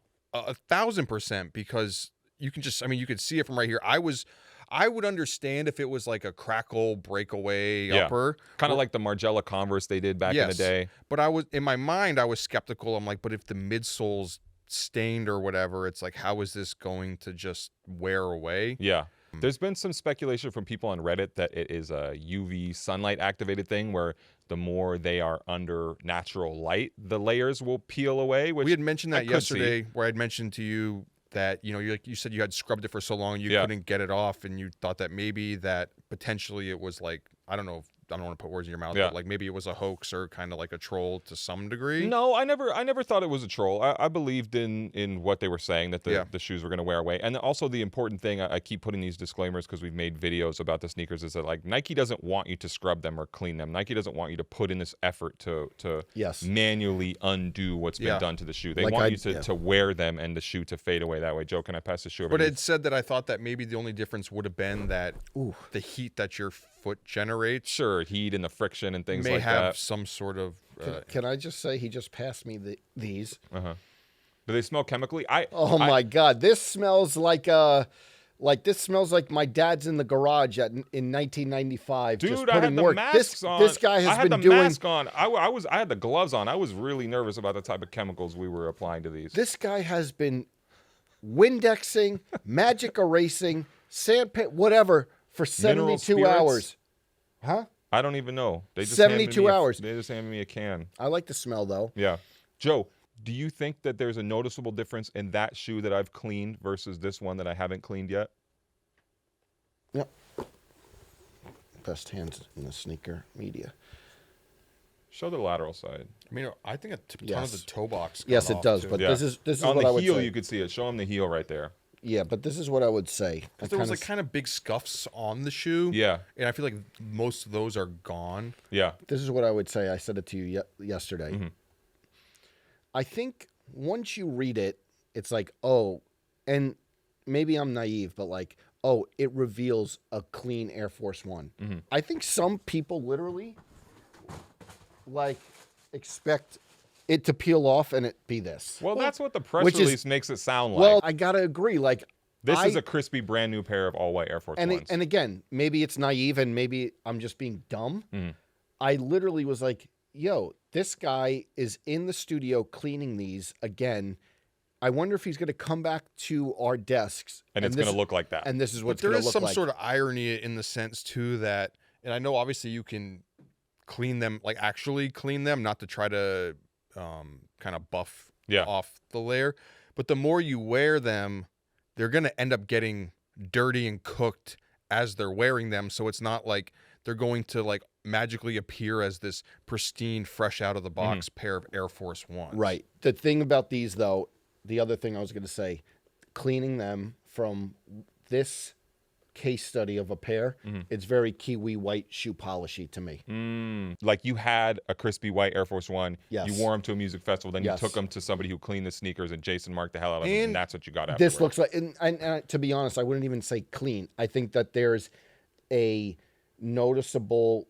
1,000%, because you can just, I mean, you could see it from right here. I would understand if it was like a crackle breakaway Yeah. upper. Kind of like the Margiela Converse they did back in the Yes. day. But I was, in my mind, I was skeptical. I'm like, but if the midsole's stained or whatever, it's like, how is this going to just wear away? Yeah. There's been some speculation from people on Reddit that it is a UV sunlight activated thing where the more they are under natural light, the layers will peel away. Which We had mentioned I that could see. yesterday, where I'd mentioned to you that, you know, you said you had scrubbed it for so long you Yeah. couldn't get it off, and you thought that maybe that potentially it was like, I don't know, I don't want to put words in your mouth, Yeah. but like maybe it was a hoax or kind of like a troll to some degree. No, I never thought it was a troll. I believed in what they were saying, that Yeah. the shoes were going to wear away. And also the important thing, I keep putting these disclaimers because we've made videos about the sneakers, is that like Nike doesn't want you to scrub them or clean them. Nike doesn't want you to put in this effort to Yes. manually undo what's been Yeah. done to the shoe. They Like want I- you yeah. to wear them and the shoe to fade away that way. Joe, can I pass the shoe over But to you? it said that I thought that maybe the only difference would have been that Ooh. the heat that your foot generates Sure, heat and the friction and things may like have that. some sort of Can I just say he just passed me these? Do they smell chemically? Oh my God, this smells like Like, this smells like my dad's in the garage in 1995. Dude, just I had putting the work. masks on. This guy has I had been the doing. mask on. I had the gloves on. I was really nervous about the type of chemicals we were applying to these. This guy has been Windexing, magic erasing, sandpaper, whatever, for Mineral 72 spirits? hours. Huh? I don't even know. They just 72 hours. They just handed me a can. I like the smell, though. Yeah. Joe, do you think that there's a noticeable difference in that shoe that I've cleaned versus this one that I haven't cleaned yet? Yep. Best hands in the sneaker media. Show the lateral side. I mean, I think a ton Yes. of the toe box. Yes, got it off, does, too. but Yeah. this is On what the I would heel, say. you could see it. Show him the heel right there. Yeah, but this is what I would say. I There was kinda like kind of big scuffs on the shoe. Yeah. And I feel like most of those are gone. Yeah. This is what I would say. I said it to you yesterday. Mm-hmm. I think once you read it, it's like, oh, and maybe I'm naive, but like, oh, it reveals a clean Air Force One. Mm-hmm. I think some people literally like expect it to peel off and it be this. Well, that's what the press which is- release makes it sound like. Well, I gotta agree. Like, This is a crispy, brand new pair of all-white Air Force Ones. and again, maybe it's naive and maybe I'm just being dumb. Mm-hmm. I literally was like, yo, this guy is in the studio cleaning these again. I wonder if he's going to come back to our desks. And it's going to look like that. And this is But what's there going to is look some like. sort of irony in the sense, too, that, and I know obviously you can clean them, like actually clean them, not to try to kind of buff off the layer. But the more you wear them, they're going to end up getting dirty and cooked as they're wearing them. So it's not like they're going to like magically appear as this pristine, fresh out of the box pair of Air Force Ones. Right. The thing about these, though, the other thing I was going to say, cleaning them from this case study of a pair, it's very kiwi white shoe polishy to me. Like you had a crispy white Air Force One. Yes. You wore them to a music festival. Then Yes. you took them to somebody who cleaned the sneakers, and Jason marked the hell out of them. And And that's what you got afterwards. This looks like, and to be honest, I wouldn't even say clean. I think that there's a noticeable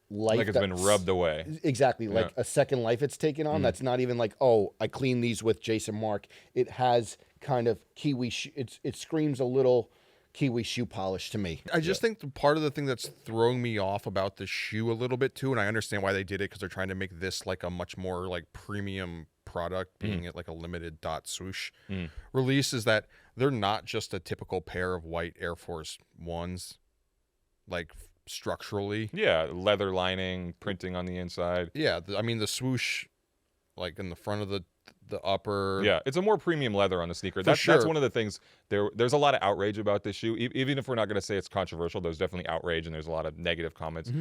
life. like it's been rubbed away. Exactly, like a second life it's taken on. That's not even like, oh, I cleaned these with Jason Mark. It has kind of kiwi. It screams a little kiwi shoe polish to me. I just think part of the thing that's throwing me off about the shoe a little bit too, and I understand why they did it because they're trying to make this like a much more like premium product, being it like a limited dot swoosh release, is that they're not just a typical pair of white Air Force Ones, like structurally. Yeah, leather lining, printing on the inside. Yeah, I mean the swoosh, like in the front of the upper. Yeah, it's a more premium leather on the sneaker. That's sure. one of the things. There's a lot of outrage about this shoe. Even if we're not going to say it's controversial, there's definitely outrage and there's a lot of negative comments.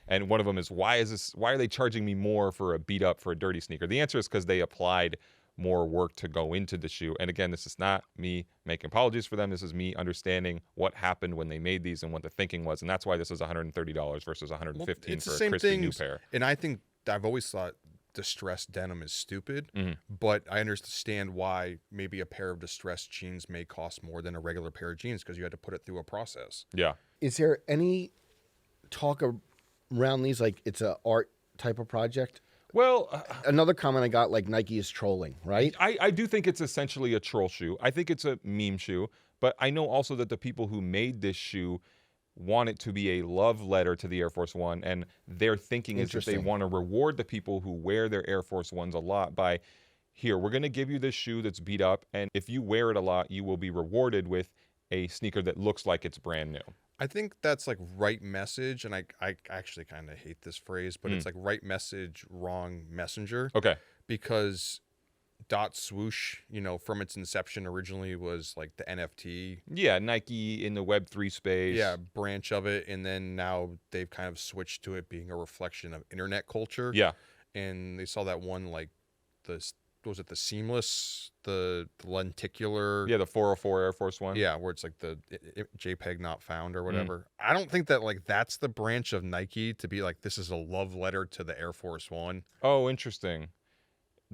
And one of them is, why are they charging me more for a beat up, for a dirty sneaker? The answer is because they applied more work to go into the shoe. And again, this is not me making apologies for them. This is me understanding what happened when they made these and what the thinking was. And that's why this is $130 versus $115 It's for the a same crispy thing, new pair. and I think I've always thought distressed denim is stupid, but I understand why maybe a pair of distressed jeans may cost more than a regular pair of jeans because you had to put it through a process. Yeah. Is there any talk around these like it's a art type of project? Well, Another comment I got, like Nike is trolling, right? I do think it's essentially a troll shoe. I think it's a meme shoe, but I know also that the people who made this shoe want it to be a love letter to the Air Force One, and their thinking is that they Interesting. want to reward the people who wear their Air Force Ones a lot by, here, we're going to give you this shoe that's beat up, and if you wear it a lot, you will be rewarded with a sneaker that looks like it's brand new. I think that's like right message, and I actually kind of hate this phrase, but it's like right message, wrong messenger. Okay. Because dot swoosh, from its inception originally was like the NFT Yeah, Nike in the Web3 space. branch of it, and then now they've kind of switched to it being a reflection of internet culture. Yeah. And they saw that one, like was it the seamless, the lenticular? Yeah, the 404 Air Force One. Yeah, where it's like the JPEG not found or whatever. I don't think that like that's the branch of Nike to be like, this is a love letter to the Air Force One. Oh, interesting.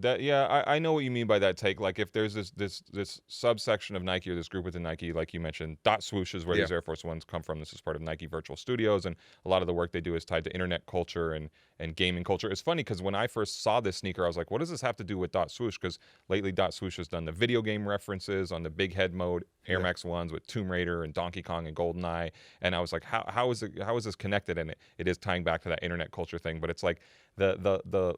I know what you mean by that take. Like if there's this subsection of Nike or this group within Nike, like you mentioned, Swoosh is where these Air Force Ones come from. This is part of Nike Virtual Studios, and a lot of the work they do is tied to internet culture and gaming culture. It's funny because when I first saw this sneaker, I was like, what does this have to do with Swoosh? Because lately Swoosh has done the video game references on the big head mode Air Max ones with Tomb Raider and Donkey Kong and GoldenEye, and I was like, how is this connected? And it is tying back to that internet culture thing, but it's like the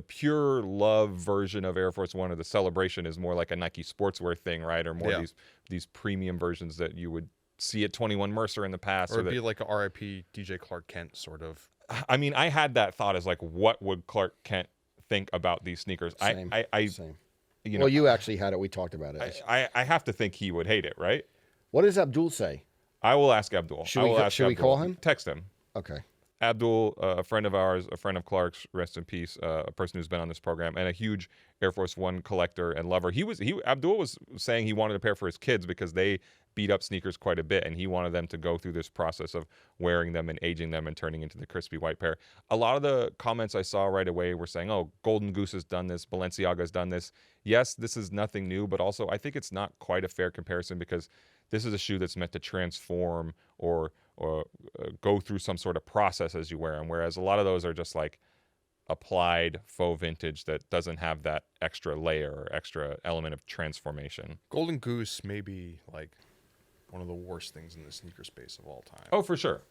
pure love version of Air Force One or the celebration is more like a Nike sportswear thing, right? Or more these premium versions that you would see at 21 Mercer in the past. Or it'd be like a RIP DJ Clark Kent sort of. I mean, I had that thought as like, what would Clark Kent think about these sneakers? Same. You know, well, you actually had it. We talked about it. I have to think he would hate it, right? What does Abdul say? I will ask Abdul. Should we call him? Text him. Okay. Abdul, a friend of ours, a friend of Clark's, rest in peace, a person who's been on this program, and a huge Air Force One collector and lover. Abdul was saying he wanted a pair for his kids because they beat up sneakers quite a bit, and he wanted them to go through this process of wearing them and aging them and turning into the crispy white pair. A lot of the comments I saw right away were saying, oh, Golden Goose has done this, Balenciaga's done this. Yes, this is nothing new, but also I think it's not quite a fair comparison because this is a shoe that's meant to transform or go through some sort of process as you wear them, whereas a lot of those are just like applied faux vintage that doesn't have that extra layer or extra element of transformation. Golden Goose may be like one of the worst things in the sneaker space of all time. Oh, for sure.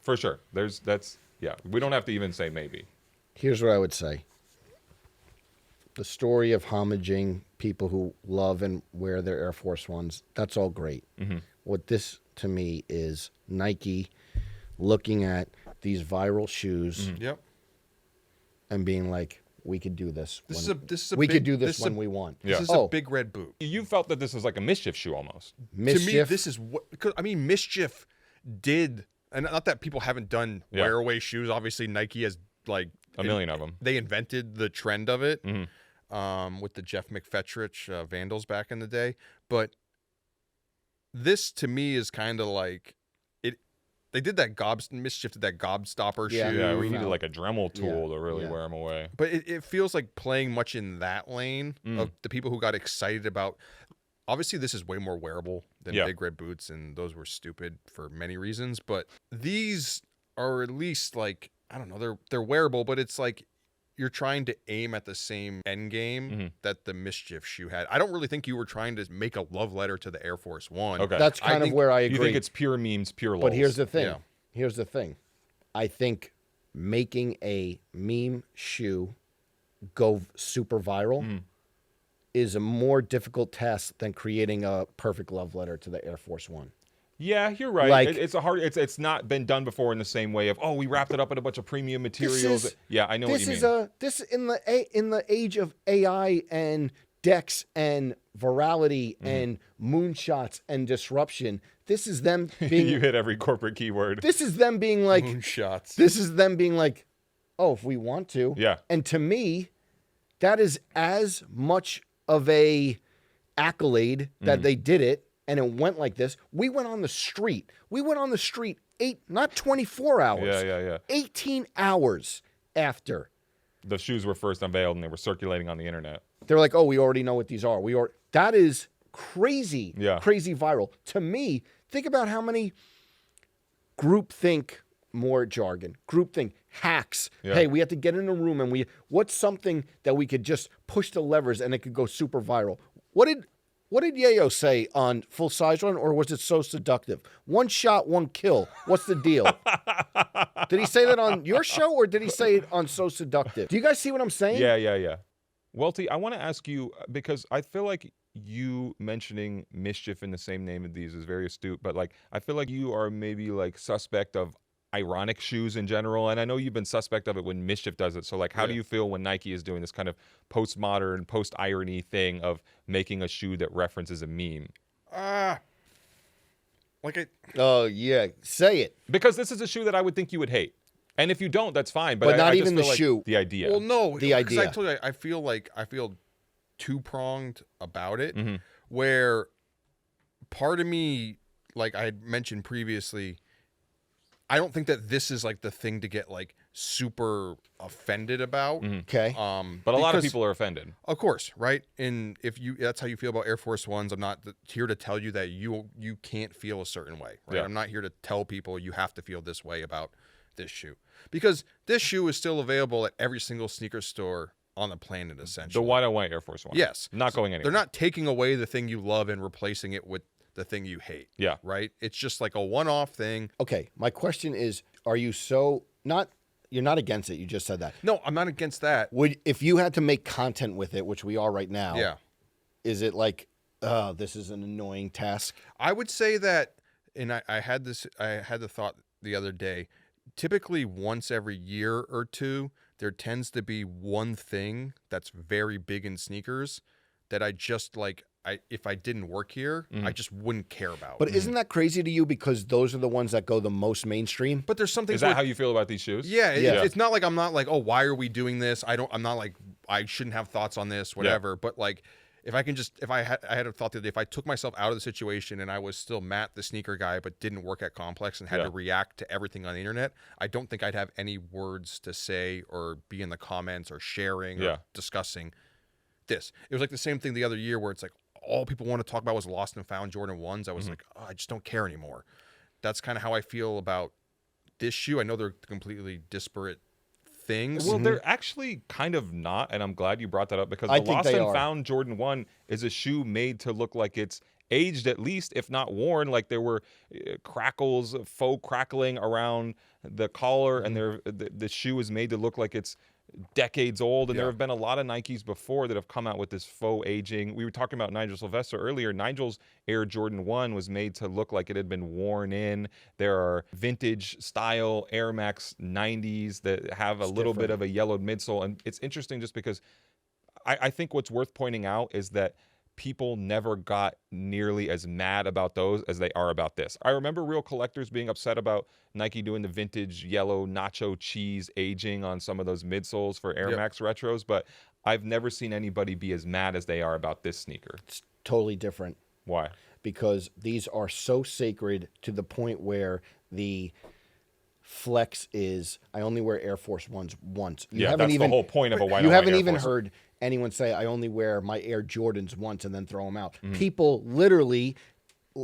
For sure. We don't have to even say maybe. Here's what I would say. The story of homaging people who love and wear their Air Force Ones, that's all great. Mm-hmm. What this, to me, is Nike looking at these viral shoes and being like, we could do this. We could do this when we want. This is a big red boot. You felt that this was like a mischief shoe almost. Mischief? To me, this is what... I mean, Mischief did... And not that people haven't done wear-away shoes. Obviously, Nike has like... A million of them. They invented the trend of it with the Jeff McFetridge Vandals back in the day. But this, to me, is kind of like... They did that Mischief did that Gobstopper shoe. Yeah, we needed like a Dremel tool to really wear them away. But it feels like playing much in that lane of the people who got excited about. Obviously, this is way more wearable than Big Red Boots, and those were stupid for many reasons. But these are at least like, I don't know, they're wearable, but it's like you're trying to aim at the same end game that the Mischief shoe had. I don't really think you were trying to make a love letter to the Air Force One. Okay. That's kind of where I agree. You think it's pure memes, pure lols. But here's the thing. Yeah. Here's the thing. I think making a meme shoe go super viral is a more difficult task than creating a perfect love letter to the Air Force One. Yeah, you're right. Like, it's not been done before in the same way of, oh, we wrapped it up in a bunch of premium materials. I know what you mean. This in the age of AI and decks and virality and moonshots and disruption. This is them being... You hit every corporate keyword. This is them being like... Moonshots. This is them being like, oh, if we want to. Yeah. And to me, that is as much of a accolade that they did it and it went like this. We went on the street. Not 24 hours. Yeah. 18 hours after the shoes were first unveiled and they were circulating on the internet. They're like, oh, we already know what these are. That is crazy, crazy viral. To me, think about how many groupthink hacks. Yeah. Hey, we have to get in a room and what's something that we could just push the levers and it could go super viral? What did Yayo say on Full Size Run, or was it So Seductive? 1 shot, 1 kill. What's the deal? Did he say that on your show, or did he say it on So Seductive? Do you guys see what I'm saying? Yeah. Welty, I want to ask you, because I feel like you mentioning Mischief in the same name of these is very astute, but like I feel like you are maybe like suspect of ironic shoes in general, and I know you've been suspect of it when Mischief does it. So like, how do you feel when Nike is doing this kind of postmodern, post-irony thing of making a shoe that references a meme? Oh yeah, say it. Because this is a shoe that I would think you would hate, and if you don't, that's fine. But not I even the shoe. The idea. Well, no, the idea. I told you, I feel two-pronged about it, where part of me, like I had mentioned previously, I don't think that this is like the thing to get like super offended about. Okay. But a lot of because- people are offended. Of course, right? And if that's how you feel about Air Force Ones, I'm not here to tell you that you can't feel a certain way, right? Yeah. I'm not here to tell people you have to feel this way about this shoe, because this shoe is still available at every single sneaker store on the planet, essentially. The white on white Air Force One. Yes. Not going anywhere. They're not taking away the thing you love and replacing it with the thing you hate. Yeah. Right? It's just like a one-off thing. Okay. My question is, are you you're not against it? You just said that. No, I'm not against that. If you had to make content with it, which we are right now, Yeah. is it like, this is an annoying task? I would say that, and I had the thought the other day, typically once every year or two, there tends to be one thing that's very big in sneakers that I just like, if I didn't work here, I just wouldn't care about. But isn't that crazy to you because those are the ones that go the most mainstream? But there's something. Is that how you feel about these shoes? Yeah, Yeah. It's not like I'm not like, oh, why are we doing this? I'm not like I shouldn't have thoughts on this, whatever. But like, if I had a thought the other day, if I took myself out of the situation and I was still Matt, the sneaker guy, but didn't work at Complex and had to react to everything on the internet, I don't think I'd have any words to say or be in the comments or sharing or discussing this. It was like the same thing the other year where it's like all people want to talk about was lost and found Jordan 1s. I was like, oh, I just don't care anymore. That's kind of how I feel about this shoe. I know they're completely disparate things. Well, they're actually kind of not, and I'm glad you brought that up because I the think Lost they and are. Found Jordan 1 is a shoe made to look like it's aged at least, if not worn. Like there were crackles, faux crackling around the collar, and the shoe is made to look like it's decades old. And there have been a lot of Nikes before that have come out with this faux aging. We were talking about Nigel Sylvester earlier. Nigel's Air Jordan 1 was made to look like it had been worn in. There are vintage style Air Max 90s that have a little bit of a yellowed midsole. And it's interesting just because I think what's worth pointing out is that people never got nearly as mad about those as they are about this. I remember real collectors being upset about Nike doing the vintage yellow nacho cheese aging on some of those midsoles for Air Max retros, but I've never seen anybody be as mad as they are about this sneaker. It's totally different. Why? Because these are so sacred to the point where the flex is, I only wear Air Force Ones once. That's the whole point of a white. You haven't even heard anyone say, I only wear my Air Jordans once and then throw them out. People literally,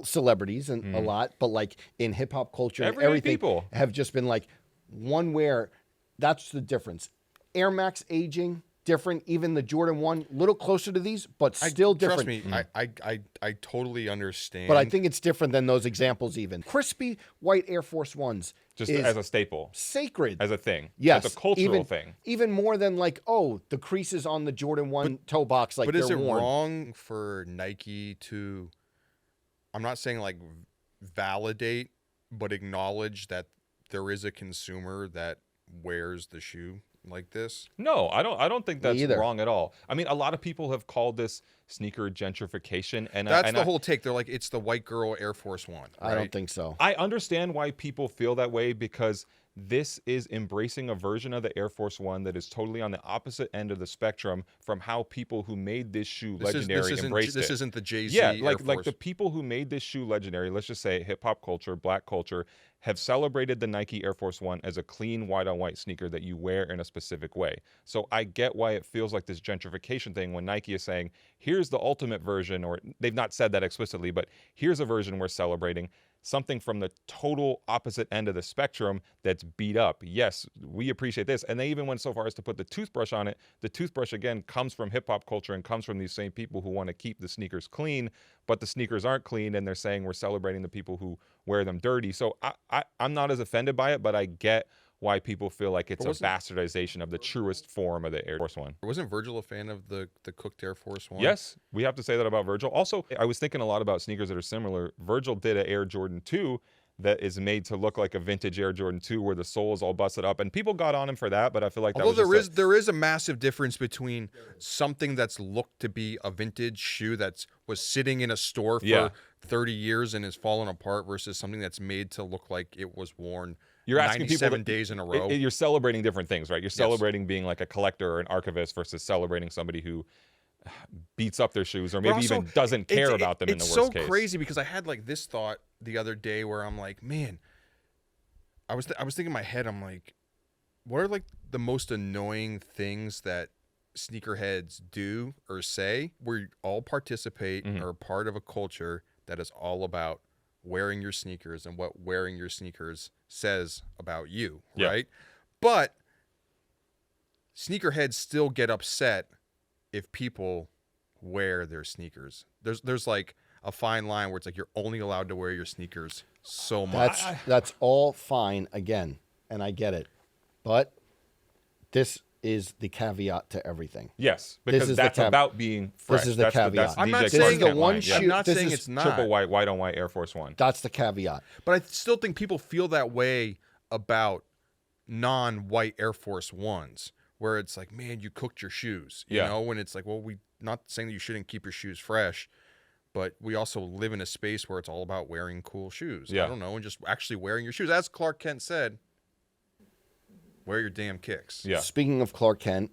celebrities and a lot, but like in hip hop culture and Everyday everything, people have just been like, one wear, that's the difference. Air Max aging, different. Even the Jordan 1, little closer to these, but still different. Trust me, I totally understand. But I think it's different than those examples even. Crispy white Air Force Ones just is as a staple, sacred. as a thing. Yes. As a cultural thing. Even more than like, oh, the creases on the Jordan 1 toe box, like But they're is it worn. wrong for Nike to, I'm not saying like validate, but acknowledge that there is a consumer that wears the shoe like this? No, I don't think that's either. wrong at all. I mean, a lot of people have called this sneaker gentrification, and That's the whole take. They're like, it's the white girl Air Force One. I don't think so. I understand why people feel that way because this is embracing a version of the Air Force One that is totally on the opposite end of the spectrum from how people who made this shoe legendary embraced it. This isn't the Jay-Z Yeah, Air like Force. the people who made this shoe legendary, let's just say hip hop culture, black culture, have celebrated the Nike Air Force One as a clean white on white sneaker that you wear in a specific way. So I get why it feels like this gentrification thing when Nike is saying, here's the ultimate version, or they've not said that explicitly, but here's a version we're celebrating. Something from the total opposite end of the spectrum that's beat up. Yes, we appreciate this. And they even went so far as to put the toothbrush on it. The toothbrush, again, comes from hip hop culture and comes from these same people who want to keep the sneakers clean, but the sneakers aren't clean. And they're saying we're celebrating the people who wear them dirty. So I'm not as offended by it, but I get why people feel like it's a bastardization of the truest form of the Air Force One. Wasn't Virgil a fan of the cooked Air Force One? Yes, we have to say that about Virgil. Also, I was thinking a lot about sneakers that are similar. Virgil did an Air Jordan 2 that is made to look like a vintage Air Jordan 2 where the sole is all busted up, and people got on him for that, but I feel like that Although was there is a massive difference between something that's looked to be a vintage shoe that was sitting in a store for 30 years and is fallen apart versus something that's made to look like it was worn you're asking 97 people days in a row. You're celebrating different things, right? You're celebrating being like a collector or an archivist versus celebrating somebody who beats up their shoes or maybe also, even doesn't care about them in the worst case. It's so crazy because I had like this thought the other day where I'm like, man, I was thinking in my head, I'm like, what are like the most annoying things that sneakerheads do or say? We all participate or are part of a culture that is all about wearing your sneakers and what wearing your sneakers says about you, right? But sneakerheads still get upset if people wear their sneakers. There's like a fine line where it's like you're only allowed to wear your sneakers so much. That's all fine again, and I get it. But this is the caveat to everything. Yes, because that's about being fresh. This is the caveat. I'm not this saying is the one shoe. I'm not saying it's not. Triple white on white Air Force One. That's the caveat. But I still think people feel that way about non-white Air Force Ones, where it's like, man, you cooked your shoes. You know, when it's like, well, we not saying that you shouldn't keep your shoes fresh, but we also live in a space where it's all about wearing cool shoes. I don't know, and just actually wearing your shoes. As Clark Kent said, wear your damn kicks. Speaking of Clark Kent,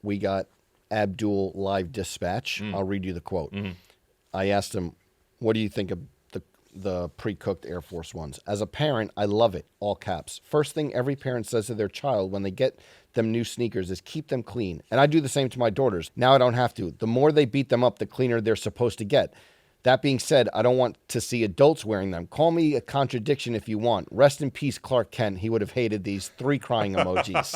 we got Abdul live dispatch. I'll read you the quote. I asked him, what do you think of the pre-cooked Air Force Ones? As a parent, I love it, all caps. First thing every parent says to their child when they get them new sneakers is keep them clean. And I do the same to my daughters. Now I don't have to. The more they beat them up, the cleaner they're supposed to get. That being said, I don't want to see adults wearing them. Call me a contradiction if you want. Rest in peace, Clark Kent. He would have hated these 3 crying emojis.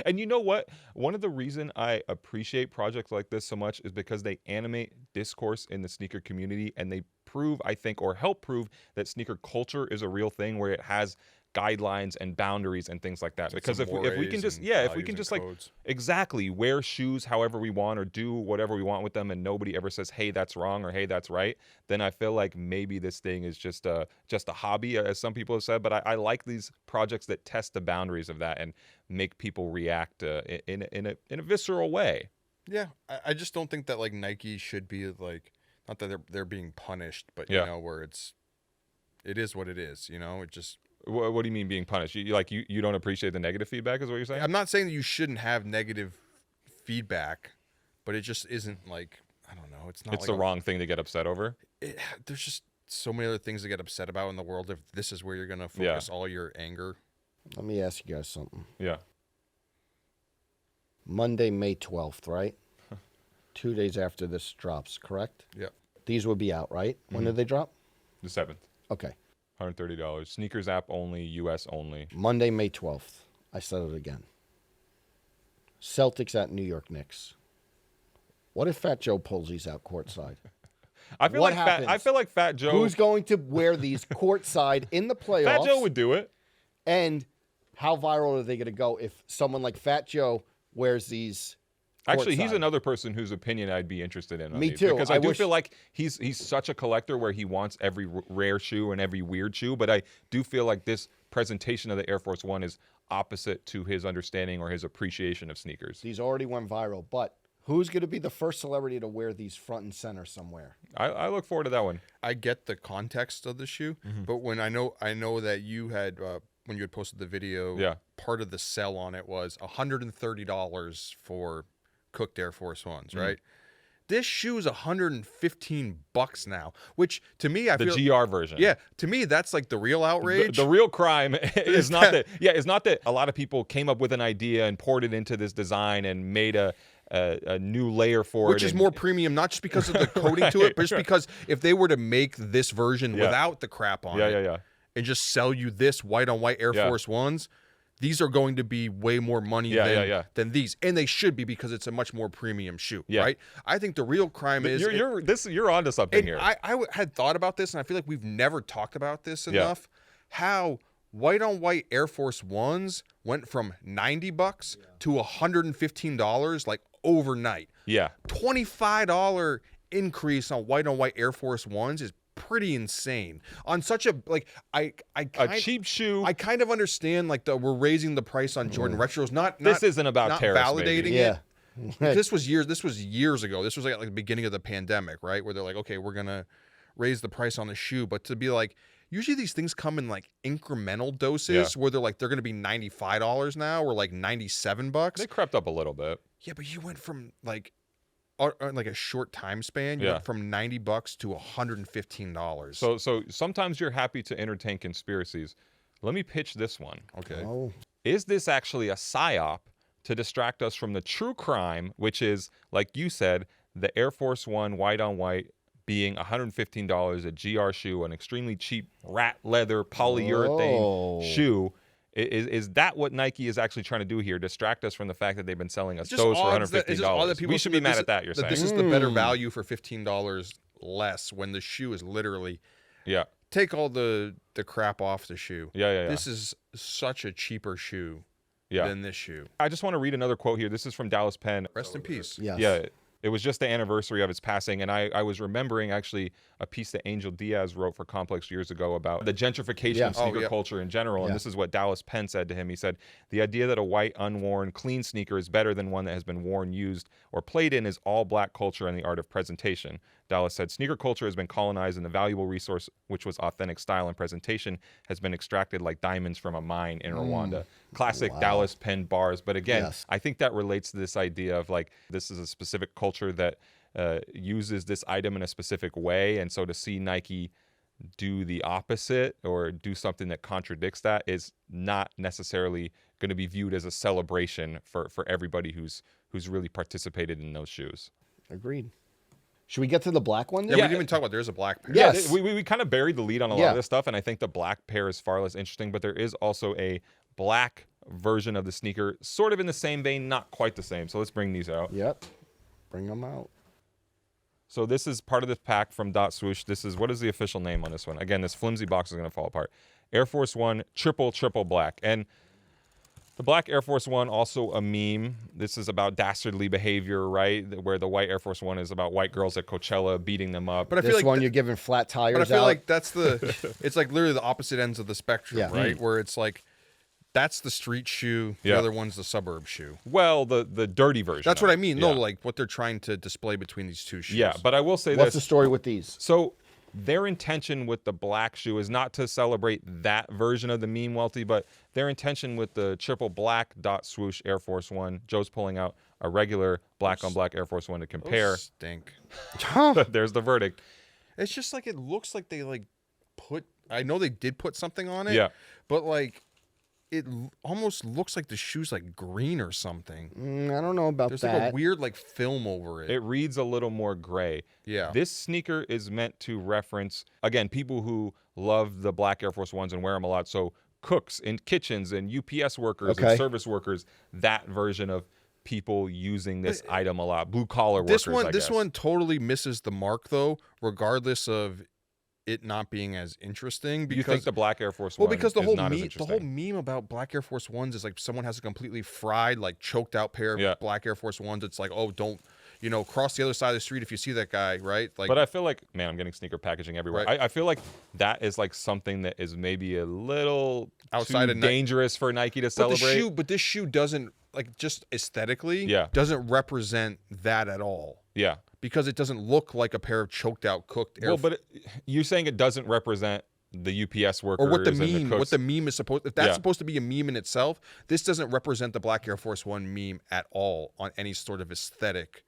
And you know what? One of the reason I appreciate projects like this so much is because they animate discourse in the sneaker community, and they prove, I think, or help prove that sneaker culture is a real thing where it has guidelines and boundaries and things like that. Because if we can just like exactly wear shoes however we want or do whatever we want with them, and nobody ever says, hey, that's wrong, or hey, that's right, then I feel like maybe this thing is just a hobby, as some people have said. But I like these projects that test the boundaries of that and make people react in a visceral way. Yeah, I just don't think that like Nike should be like, not that they're being punished, but you know, where it is what it is. You know, it just. What do you mean being punished? You don't appreciate the negative feedback is what you're saying? I'm not saying that you shouldn't have negative feedback, but it just isn't like, I don't know. It's not. It's like the wrong thing to get upset over. There's just so many other things to get upset about in the world if this is where you're going to focus all your anger. Let me ask you guys something. Yeah. Monday, May 12th, right? 2 days after this drops, correct? Yeah. These would be out, right? When did they drop? The 7th. Okay. $130. Sneakers app only, US only. Monday, May 12th. I said it again. Celtics at New York Knicks. What if Fat Joe pulls these out courtside? I feel like Fat Joe. Who's going to wear these courtside in the playoffs? Fat Joe would do it. And how viral are they going to go if someone like Fat Joe wears these? Actually, he's courtside? another person whose opinion I'd be interested in. Me too. Because I do feel like he's such a collector where he wants every rare shoe and every weird shoe. But I do feel like this presentation of the Air Force One is opposite to his understanding or his appreciation of sneakers. These already went viral, but who's going to be the first celebrity to wear these front and center somewhere? I look forward to that one. I get the context of the shoe, but when I know that you had when you had posted the video, part of the sell on it was $130 for cooked Air Force Ones, right? This shoe is $115 now, which to me, I feel the GR version. Yeah, to me, that's like the real outrage. The real crime is not that. Yeah, it's not that a lot of people came up with an idea and poured it into this design and made a new layer for it, which is more premium, not just because of the coating to it, but just because if they were to make this version without the crap on it, and just sell you this white on white Air Force Ones. These are going to be way more money than these, and they should be because it's a much more premium shoe, right? I think the real crime is you're onto something here. I had thought about this, and I feel like we've never talked about this enough. How white on white Air Force Ones went from $90 to $115 like overnight. Yeah, $25 increase on white Air Force Ones is pretty insane on such a a cheap shoe. I kind of understand like we're raising the price on Jordan retros. This isn't about tariffs, validating maybe. it. This was years ago. This was like the beginning of the pandemic, right? Where they're like, okay, we're gonna raise the price on the shoe, but to be like, usually these things come in like incremental doses where they're gonna be $95 now or like $97. They crept up a little bit. Yeah, but you went from like a short time span, you went from $90 to $115. So sometimes you're happy to entertain conspiracies. Let me pitch this one. Okay. Oh. is this actually a psyop to distract us from the true crime, which is, like you said, the Air Force One white on white being $115, a GR shoe, an extremely cheap rat leather polyurethane shoe. Is that what Nike is actually trying to do here? Distract us from the fact that they've been selling us those for $115. We should be mad at that, you're saying. This is the better value for $15 less when the shoe is literally... Yeah. Take all the crap off the shoe. Yeah. This is such a cheaper shoe than this shoe. I just want to read another quote here. This is from Dallas Penn. Rest in peace. Yes. Yeah. It was just the anniversary of his passing, and I was remembering actually a piece that Angel Diaz wrote for Complex years ago about the gentrification of sneaker culture in general, and this is what Dallas Penn said to him. He said, "The idea that a white, unworn, clean sneaker is better than one that has been worn, used, or played in is all black culture and the art of presentation." Dallas said, "Sneaker culture has been colonized, and the valuable resource, which was authentic style and presentation, has been extracted like diamonds from a mine in Rwanda." Classic Dallas Penn bars. But again, I think that relates to this idea of like, this is a specific culture that uses this item in a specific way. And so to see Nike do the opposite or do something that contradicts that is not necessarily going to be viewed as a celebration for everybody who's really participated in those shoes. Agreed. Should we get to the black one? Yeah, we didn't even talk about there's a black pair. Yes. We kind of buried the lead on a lot of this stuff, and I think the black pair is far less interesting, but there is also a black version of the sneaker, sort of in the same vein, not quite the same. So let's bring these out. Yep. Bring them out. So this is part of this pack from Swoosh. This is, what is the official name on this one? Again, this flimsy box is going to fall apart. Air Force One triple black. And the black Air Force One, also a meme. This is about dastardly behavior, right? Where the white Air Force One is about white girls at Coachella beating them up. But I feel This like one you're giving flat tires out. But I feel like that's it's like literally the opposite ends of the spectrum, right? Where it's like, that's the street shoe. The other one's the suburb shoe. Well, the dirty version. That's what I mean. No, like what they're trying to display between these two shoes. Yeah, but I will say What's the story with these? So their intention with the black shoe is not to celebrate that version of the meme, Welty, but their intention with the triple black Swoosh Air Force One, Joe's pulling out a regular black on black Air Force One to compare. Those stink. There's the verdict. It's just like, it looks like they like put, I know they did put something on it. Yeah. But like, it almost looks like the shoe's like green or something. I don't know about There's that. like a weird like film over it. It reads a little more gray. Yeah. This sneaker is meant to reference, again, people who love the black Air Force Ones and wear them a lot. So cooks in kitchens and UPS workers and service workers, that version of people using this item a lot. Blue collar workers, This one totally misses the mark though, regardless of it not being as interesting. Because, you think the black Air Force One because the is whole not as the interesting? whole meme about black Air Force Ones is like someone has a completely fried, like choked out pair of black Air Force Ones. It's like, oh, don't, cross the other side of the street if you see that guy, right? Like, but I feel like, man, I'm getting sneaker packaging everywhere. Right. I feel like that is like something that is maybe a little outside too of dangerous for Nike to celebrate. But this shoe doesn't, like, just aesthetically, doesn't represent that at all. Yeah. Because it doesn't look like a pair of choked out cooked Air. Well, but you're saying it doesn't represent the UPS workers or what the and meme, cooks. what the meme is supposed. If that's supposed to be a meme in itself, this doesn't represent the black Air Force One meme at all on any sort of aesthetic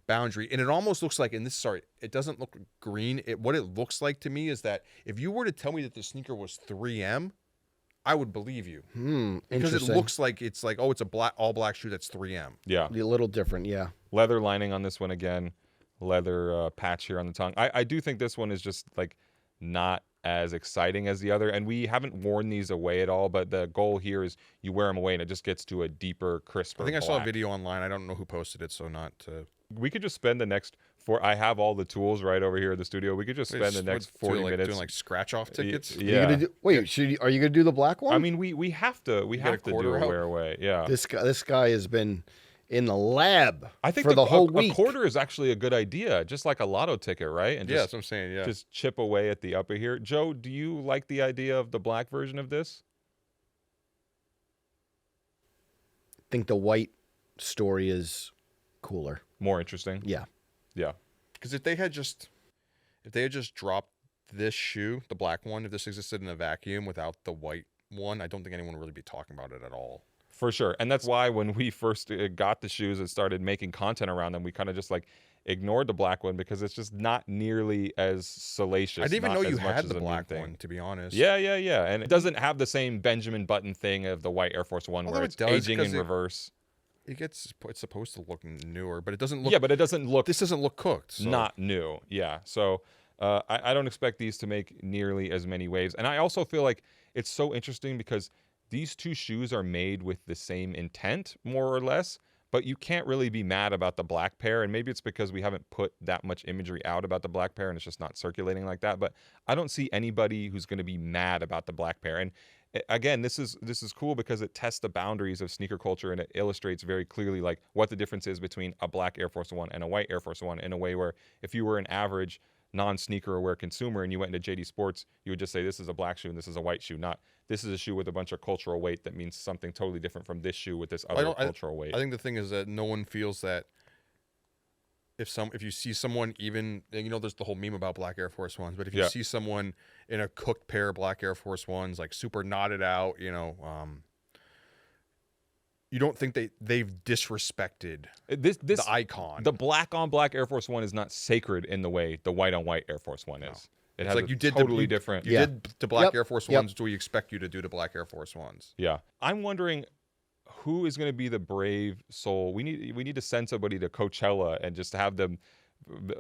boundary. And it almost looks like, it doesn't look green. What it looks like to me is that if you were to tell me that the sneaker was 3M, I would believe you. Because it looks like it's like, oh, it's a all black shoe that's 3M. Yeah, a little different. Yeah, leather lining on this one again. Leather patch here on the tongue. I do think this one is just like not as exciting as the other, and we haven't worn these away at all, but the goal here is you wear them away and it just gets to a deeper, crisper I think I black. saw a video online. I don't know who posted it, so not to... We could just spend the next I have all the tools right over here in the studio. We could just spend the next 40 minutes doing like scratch off tickets. Yeah. Are you gonna do the black one? I mean, we have to do a wear away. Yeah. This guy has been in the lab I think for the whole week. A quarter is actually a good idea, just like a lotto ticket, right? And that's what I'm saying. Yeah. Just chip away at the upper here. Joe, do you like the idea of the black version of this? I think the white story is cooler, more interesting. Yeah. Because if they had just dropped this shoe, the black one, if this existed in a vacuum without the white one, I don't think anyone would really be talking about it at all. For sure. And that's why when we first got the shoes and started making content around them, we kind of just like ignored the black one because it's just not nearly as salacious. I didn't even not know you as much had as the a meme black thing. one, to be honest. Yeah, and it doesn't have the same Benjamin Button thing of the white Air Force One Although where it it's does, aging in 'cause reverse. It's supposed to look newer, but it doesn't look. Yeah, but it doesn't look This doesn't look cooked. So. not new. Yeah, so I don't expect these to make nearly as many waves. And I also feel like it's so interesting because these two shoes are made with the same intent, more or less. But you can't really be mad about the black pair, and maybe it's because we haven't put that much imagery out about the black pair, and it's just not circulating like that. But I don't see anybody who's going to be mad about the black pair. And again, this is cool because it tests the boundaries of sneaker culture, and it illustrates very clearly like what the difference is between a black Air Force One and a white Air Force One in a way where if you were an average non-sneaker aware consumer and you went into JD Sports, you would just say this is a black shoe and this is a white shoe, not this is a shoe with a bunch of cultural weight that means something totally different from this shoe with this other cultural weight. I think the thing is that no one feels that if you see someone, even, you know, there's the whole meme about black Air Force Ones, but if you see someone in a cooked pair of black Air Force Ones, like super knotted out, you know, you don't think they've disrespected the icon. The black on black Air Force One is not sacred in the way the white on white Air Force One is. It has like you did totally different. You did the black Air Force Ones. Do we expect you to do the black Air Force Ones? Yeah, I'm wondering who is going to be the brave soul. We need to send somebody to Coachella and just have them,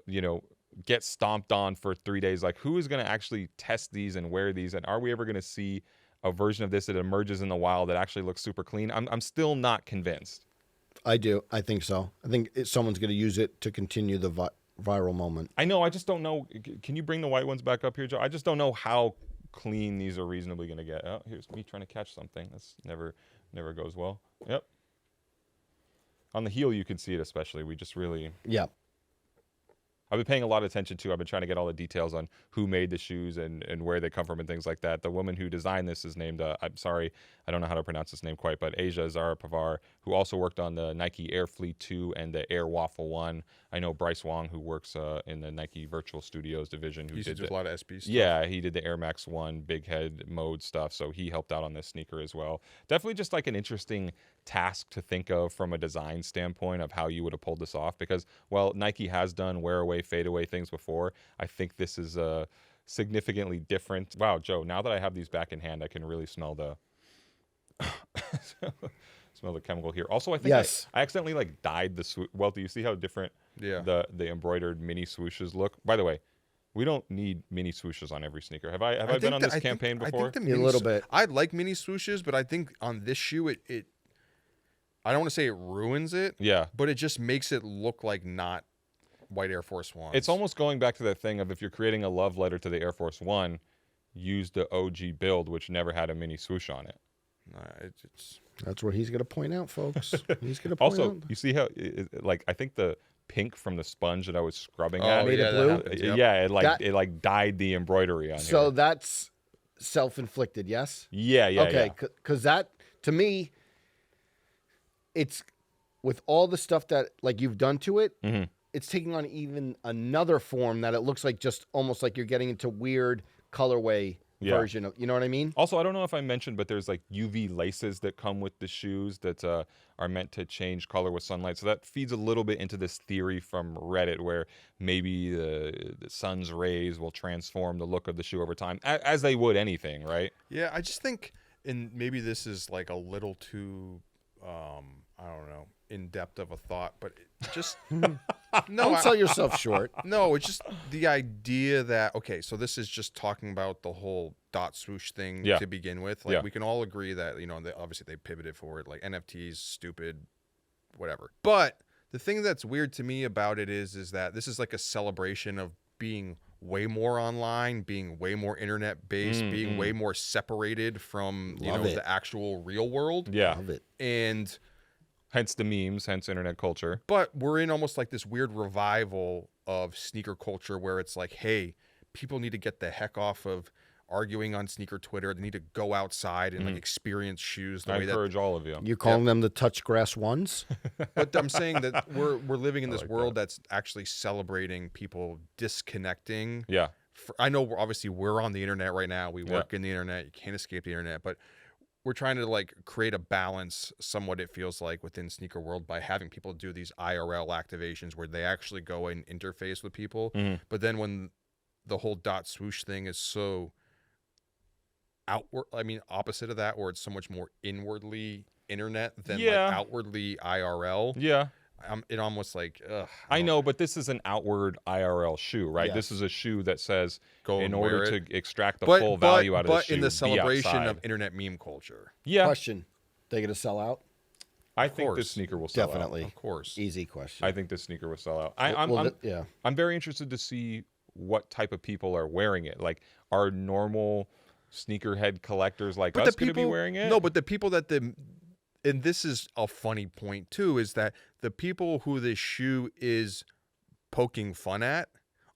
you know, get stomped on for 3 days. Like, who is going to actually test these and wear these? And are we ever going to see a version of this that emerges in the wild that actually looks super clean? I'm still not convinced. I do. I think so. I think someone's going to use it to continue the viral moment. I know. I just don't know. Can you bring the white ones back up here, Joe? I just don't know how clean these are reasonably going to get. Oh, here's me trying to catch something. That's never goes well. Yep. On the heel, you can see it especially. We just really... Yeah. I've been paying a lot of attention to. I've been trying to get all the details on who made the shoes and where they come from and things like that. The woman who designed this is named, I'm sorry, I don't know how to pronounce this name quite, but Asia Zara Pavar, who also worked on the Nike Air Fleet 2 and the Air Waffle 1. I know Bryce Wong, who works in the Nike Virtual Studios division. Who did a lot of SB stuff. Yeah, he did the Air Max 1 big head mode stuff, so he helped out on this sneaker as well. Definitely just like an interesting task to think of from a design standpoint of how you would have pulled this off, because while Nike has done wear away, fade away things before, I think this is significantly different. Wow, Joe, now that I have these back in hand, I can really smell the smell the chemical here. Also, I think I accidentally like dyed the swoosh. Well, do you see how different the embroidered mini swooshes look? By the way, we don't need mini swooshes on every sneaker. Have I been on this campaign before? A little bit. I like mini swooshes, but I think on this shoe it I don't want to say it ruins it. Yeah. But it just makes it look like not white Air Force Ones. It's almost going back to that thing of if you're creating a love letter to the Air Force One, use the OG build, which never had a mini swoosh on it. That's what he's going to point out, folks. He's going to point also, out. you see how, like, I think the pink from the sponge that I was scrubbing at, made it blue? It dyed the embroidery on so here. That's self-inflicted, yes? Yeah. Okay, because that, to me, it's with all the stuff that like you've done to it, it's taking on even another form that it looks like just almost like you're getting into weird colorway version of, you know what I mean? Also, I don't know if I mentioned, but there's like UV laces that come with the shoes that are meant to change color with sunlight. So that feeds a little bit into this theory from Reddit where maybe the sun's rays will transform the look of the shoe over time, as they would anything, right? Yeah, I just think, and maybe this is like a little too, I don't know, in depth of a thought, but it just don't sell yourself short. No, it's just the idea that, okay, so this is just talking about the whole dot swoosh thing to begin with. Like we can all agree that, you know, obviously they pivoted for it, like NFTs, stupid, whatever. But the thing that's weird to me about it is that this is like a celebration of being way more online, being way more internet based, being way more separated from the actual real world. Yeah. Love it. And hence the memes, hence internet culture. But we're in almost like this weird revival of sneaker culture where it's like, hey, people need to get the heck off of arguing on sneaker Twitter. They need to go outside and like experience shoes. I encourage all of you. You calling them the touch grass ones? But I'm saying that we're living in this world that's actually celebrating people disconnecting. Yeah. I know obviously we're on the internet right now. We work in the internet. You can't escape the internet. But we're trying to like create a balance somewhat, it feels like, within sneaker world by having people do these IRL activations where they actually go and interface with people. But then when the whole .swoosh thing is so outward, I mean, opposite of that, where it's so much more inwardly internet than like outwardly IRL. Yeah. It almost like, I know, but this is an outward IRL shoe, right? Yes. This is a shoe that says, Go in and order wear to it. extract the full value out of the shoe, But in the be celebration outside. of internet meme culture. Yeah. Question: they gonna sell out? I think this course. sneaker will sell Definitely. out. Of course. Easy question. I think this sneaker will sell out. Yeah. I'm very interested to see what type of people are wearing it. Like, are normal sneakerhead collectors like us going to be wearing it? No, but the people that and this is a funny point too, is that the people who this shoe is poking fun at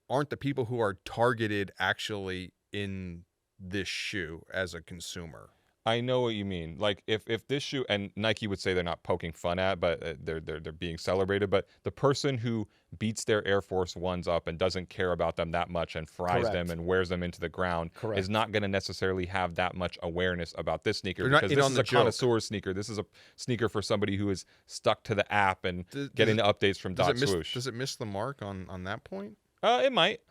aren't the people who are targeted actually in this shoe as a consumer. I know what you mean. Like, if this shoe, and Nike would say they're not poking fun at, but they're being celebrated. But the person who beats their Air Force Ones up and doesn't care about them that much and fries them and wears them into the ground is not going to necessarily have that much awareness about this sneaker, because this is a connoisseur sneaker. This is a sneaker for somebody who is stuck to the app and getting the updates from .swoosh. Does it miss the mark on that point? It might.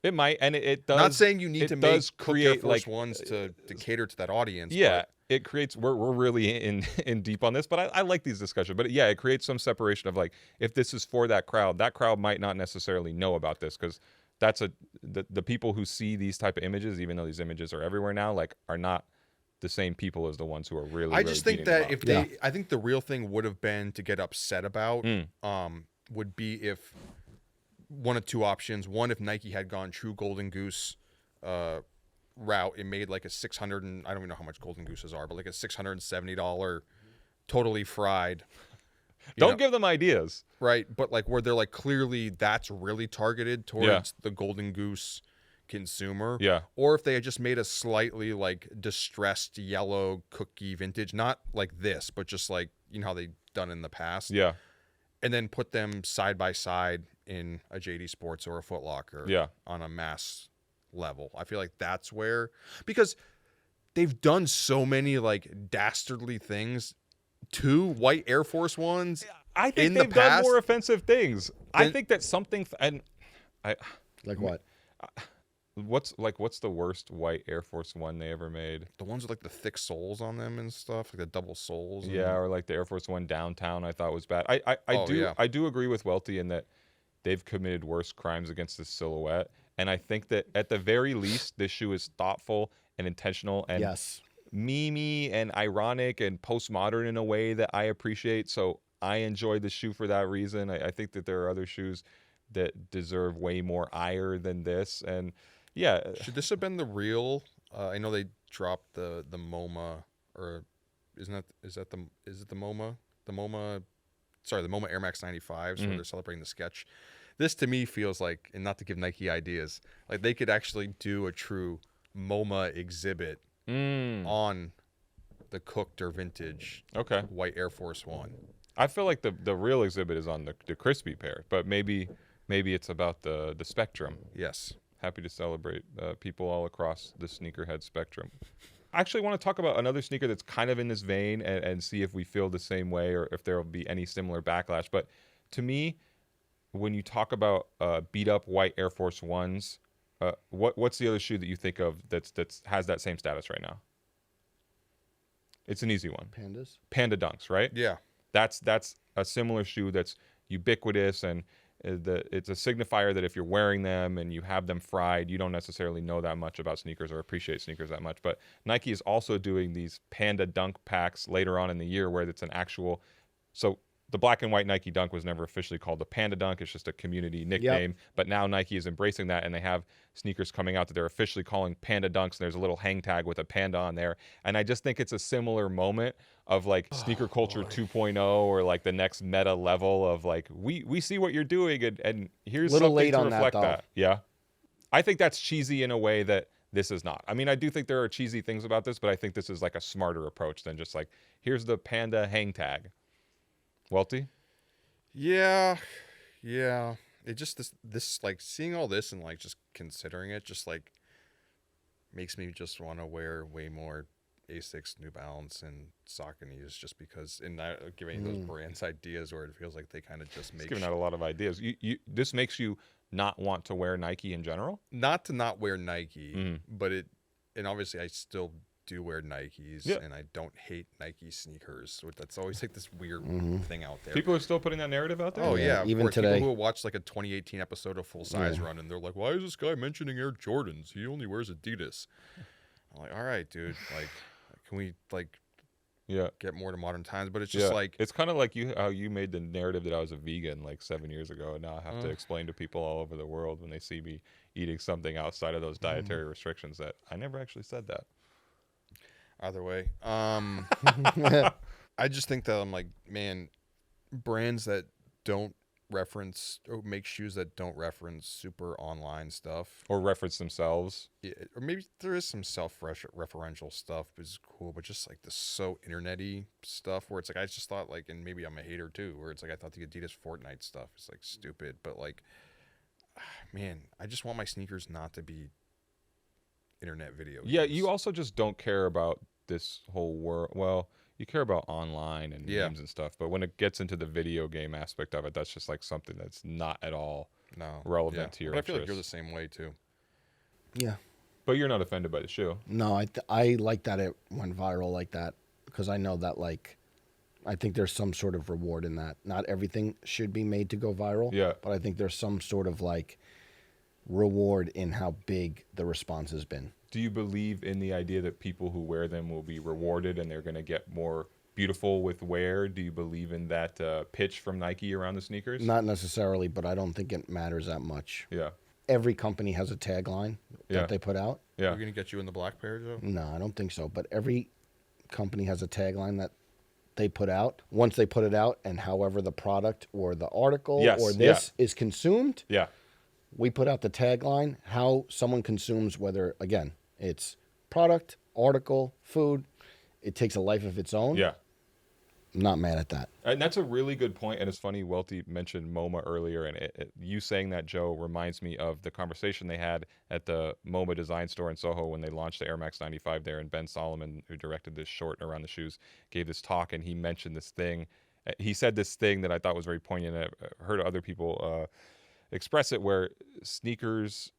It might, and it does. Not saying you need to make create Air Force Ones to cater to that audience. Yeah, it creates. We're really in deep on this, but I like these discussions. But yeah, it creates some separation of like, if this is for that crowd might not necessarily know about this, because that's the people who see these type of images, even though these images are everywhere now, like, are not the same people as the ones who are really. I just think that if they, I think the real thing would have been to get upset about, would be if. One of two options. One, if Nike had gone true Golden Goose route, it made like a $600 and I don't even know how much Golden Gooses are, but like a $670 totally fried. Don't give them ideas, right? But like where they're like, clearly that's really targeted towards the Golden Goose consumer. Yeah. Or if they had just made a slightly like distressed yellow cookie vintage, not like this, but just like, you know how they've done in the past. Yeah. And then put them side by side in a JD Sports or a Foot Locker on a mass level. I feel like that's where, because they've done so many like dastardly things to white Air Force Ones. I think they've done more offensive things. I think that something, and like what? What's the worst white Air Force One they ever made? The ones with like the thick soles on them and stuff, like the double soles. Yeah, or like the Air Force One Downtown, I thought was bad. I do agree with Welty in that they've committed worse crimes against this silhouette, and I think that at the very least, this shoe is thoughtful and intentional and memey and ironic and postmodern in a way that I appreciate. So I enjoy the shoe for that reason. I think that there are other shoes that deserve way more ire than this, and yeah. Should this have been the real? I know they dropped the MoMA, or is it the MoMA? The MoMA, sorry, the MoMA Air Max 95s where they're celebrating the sketch. This to me feels like, and not to give Nike ideas, like they could actually do a true MoMA exhibit on the cooked or vintage white Air Force One. I feel like the real exhibit is on the crispy pair, but maybe it's about the spectrum. Yes. Happy to celebrate people all across the sneakerhead spectrum. I actually want to talk about another sneaker that's kind of in this vein and see if we feel the same way or if there will be any similar backlash. But to me, when you talk about beat up white Air Force Ones, what's the other shoe that you think of that's has that same status right now? It's an easy one. Panda Dunks, right? Yeah. That's a similar shoe that's ubiquitous, and it's a signifier that if you're wearing them and you have them fried, you don't necessarily know that much about sneakers or appreciate sneakers that much. But Nike is also doing these Panda Dunk packs later on in the year where it's an actual. So the black and white Nike Dunk was never officially called the Panda Dunk. It's just a community nickname. But now Nike is embracing that, and they have sneakers coming out that they're officially calling Panda Dunks, and there's a little hang tag with a panda on there. And I just think it's a similar moment of like sneaker culture 2.0, or like the next meta level of like, we see what you're doing, and here's little something late to on reflect that. Yeah. I think that's cheesy in a way that this is not. I mean, I do think there are cheesy things about this, but I think this is like a smarter approach than just like, here's the Panda hang tag. Welty? Yeah. It just this like seeing all this and like just considering it just like makes me just want to wear way more Asics, New Balance, and Saucony's just because, and not giving those brands ideas where it feels like they kind of just make. It's giving out a lot of ideas. This makes you not want to wear Nike in general? Not to not wear Nike, but and obviously I still do wear Nikes, and I don't hate Nike sneakers. That's always like this weird thing out there. People are still putting that narrative out there? Oh, yeah. Even course, today. People who watch like a 2018 episode of Full Size Run, and they're like, why is this guy mentioning Air Jordans? He only wears Adidas. I'm like, all right, dude. Like, can we, like, get more to modern times? But it's just like... It's kind of like how you made the narrative that I was a vegan like 7 years ago, and now I have to explain to people all over the world when they see me eating something outside of those dietary restrictions that I never actually said that. Either way. I just think that I'm like, man, brands that don't reference or make shoes that don't reference super online stuff. Or reference themselves. Yeah, or maybe there is some self-referential stuff is cool, but just like this so internet-y stuff where it's like, I just thought like, and maybe I'm a hater too, where it's like, I thought the Adidas Fortnite stuff is like stupid, but like, man, I just want my sneakers not to be internet video games. Yeah, you also just don't care about this whole world. Well, you care about online and games and stuff, but when it gets into the video game aspect of it, that's just like something that's not at all relevant to your But I feel like interests. you're the same way too. Yeah. But you're not offended by the shoe. No, I like that it went viral like that because I know that, like, I think there's some sort of reward in that. Not everything should be made to go viral. Yeah. But I think there's some sort of, like, reward in how big the response has been. Do you believe in the idea that people who wear them will be rewarded and they're going to get more beautiful with wear? Do you believe in that pitch from Nike around the sneakers? Not necessarily, but I don't think it matters that much. Yeah. Every company has a tagline that they put out. Yeah. We're going to get you in the black pair, Joe? No, I don't think so. But every company has a tagline that they put out. Once they put it out, and however the product or the article or this is consumed, we put out the tagline, how someone consumes, whether, again, it's product, article, food. It takes a life of its own. Yeah. I'm not mad at that. And that's a really good point. And it's funny, Welty mentioned MoMA earlier, and you saying that, Joe, reminds me of the conversation they had at the MoMA design store in Soho when they launched the Air Max 95 there. And Ben Solomon, who directed this short around the shoes, gave this talk, and he mentioned this thing. He said this thing that I thought was very poignant. I've heard other people express it, where sneakers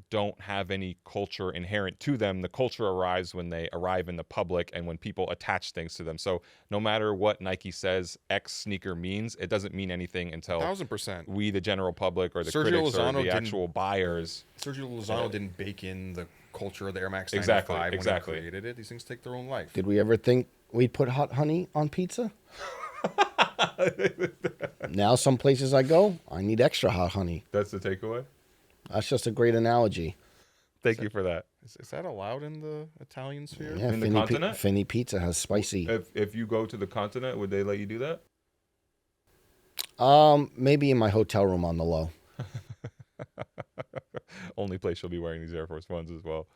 don't have any culture inherent to them. The culture arrives when they arrive in the public and when people attach things to them. So no matter what Nike says X sneaker means, it doesn't mean anything until 1,000%. we, the general public, or the Sergio critics, Lozano or the actual buyers. Sergio Lozano didn't bake in the culture of the Air Max 95 when he created it. These things take their own life. Did we ever think we'd put hot honey on pizza? Now some places I go, I need extra hot honey. That's the takeaway? That's just a great analogy. Thank you for that. Is that allowed in the Italian sphere? Yeah, In the continent? Finny Pizza has spicy. If you go to the continent, would they let you do that? Maybe in my hotel room on the low. Only place you'll be wearing these Air Force Ones as well.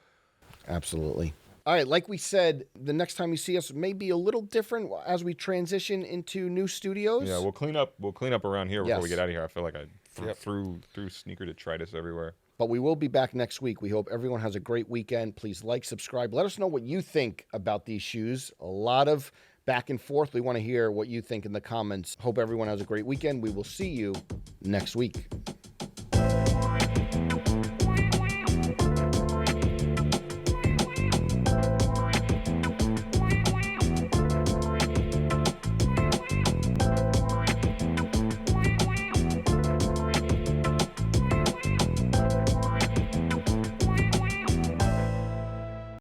Absolutely. All right, like we said, the next time you see us may be a little different as we transition into new studios. Yeah, we'll clean up around here before we Yes. get out of here. I feel like I threw sneaker detritus everywhere. But we will be back next week. We hope everyone has a great weekend. Please like, subscribe. Let us know what you think about these shoes. A lot of back and forth. We want to hear what you think in the comments. Hope everyone has a great weekend. We will see you next week.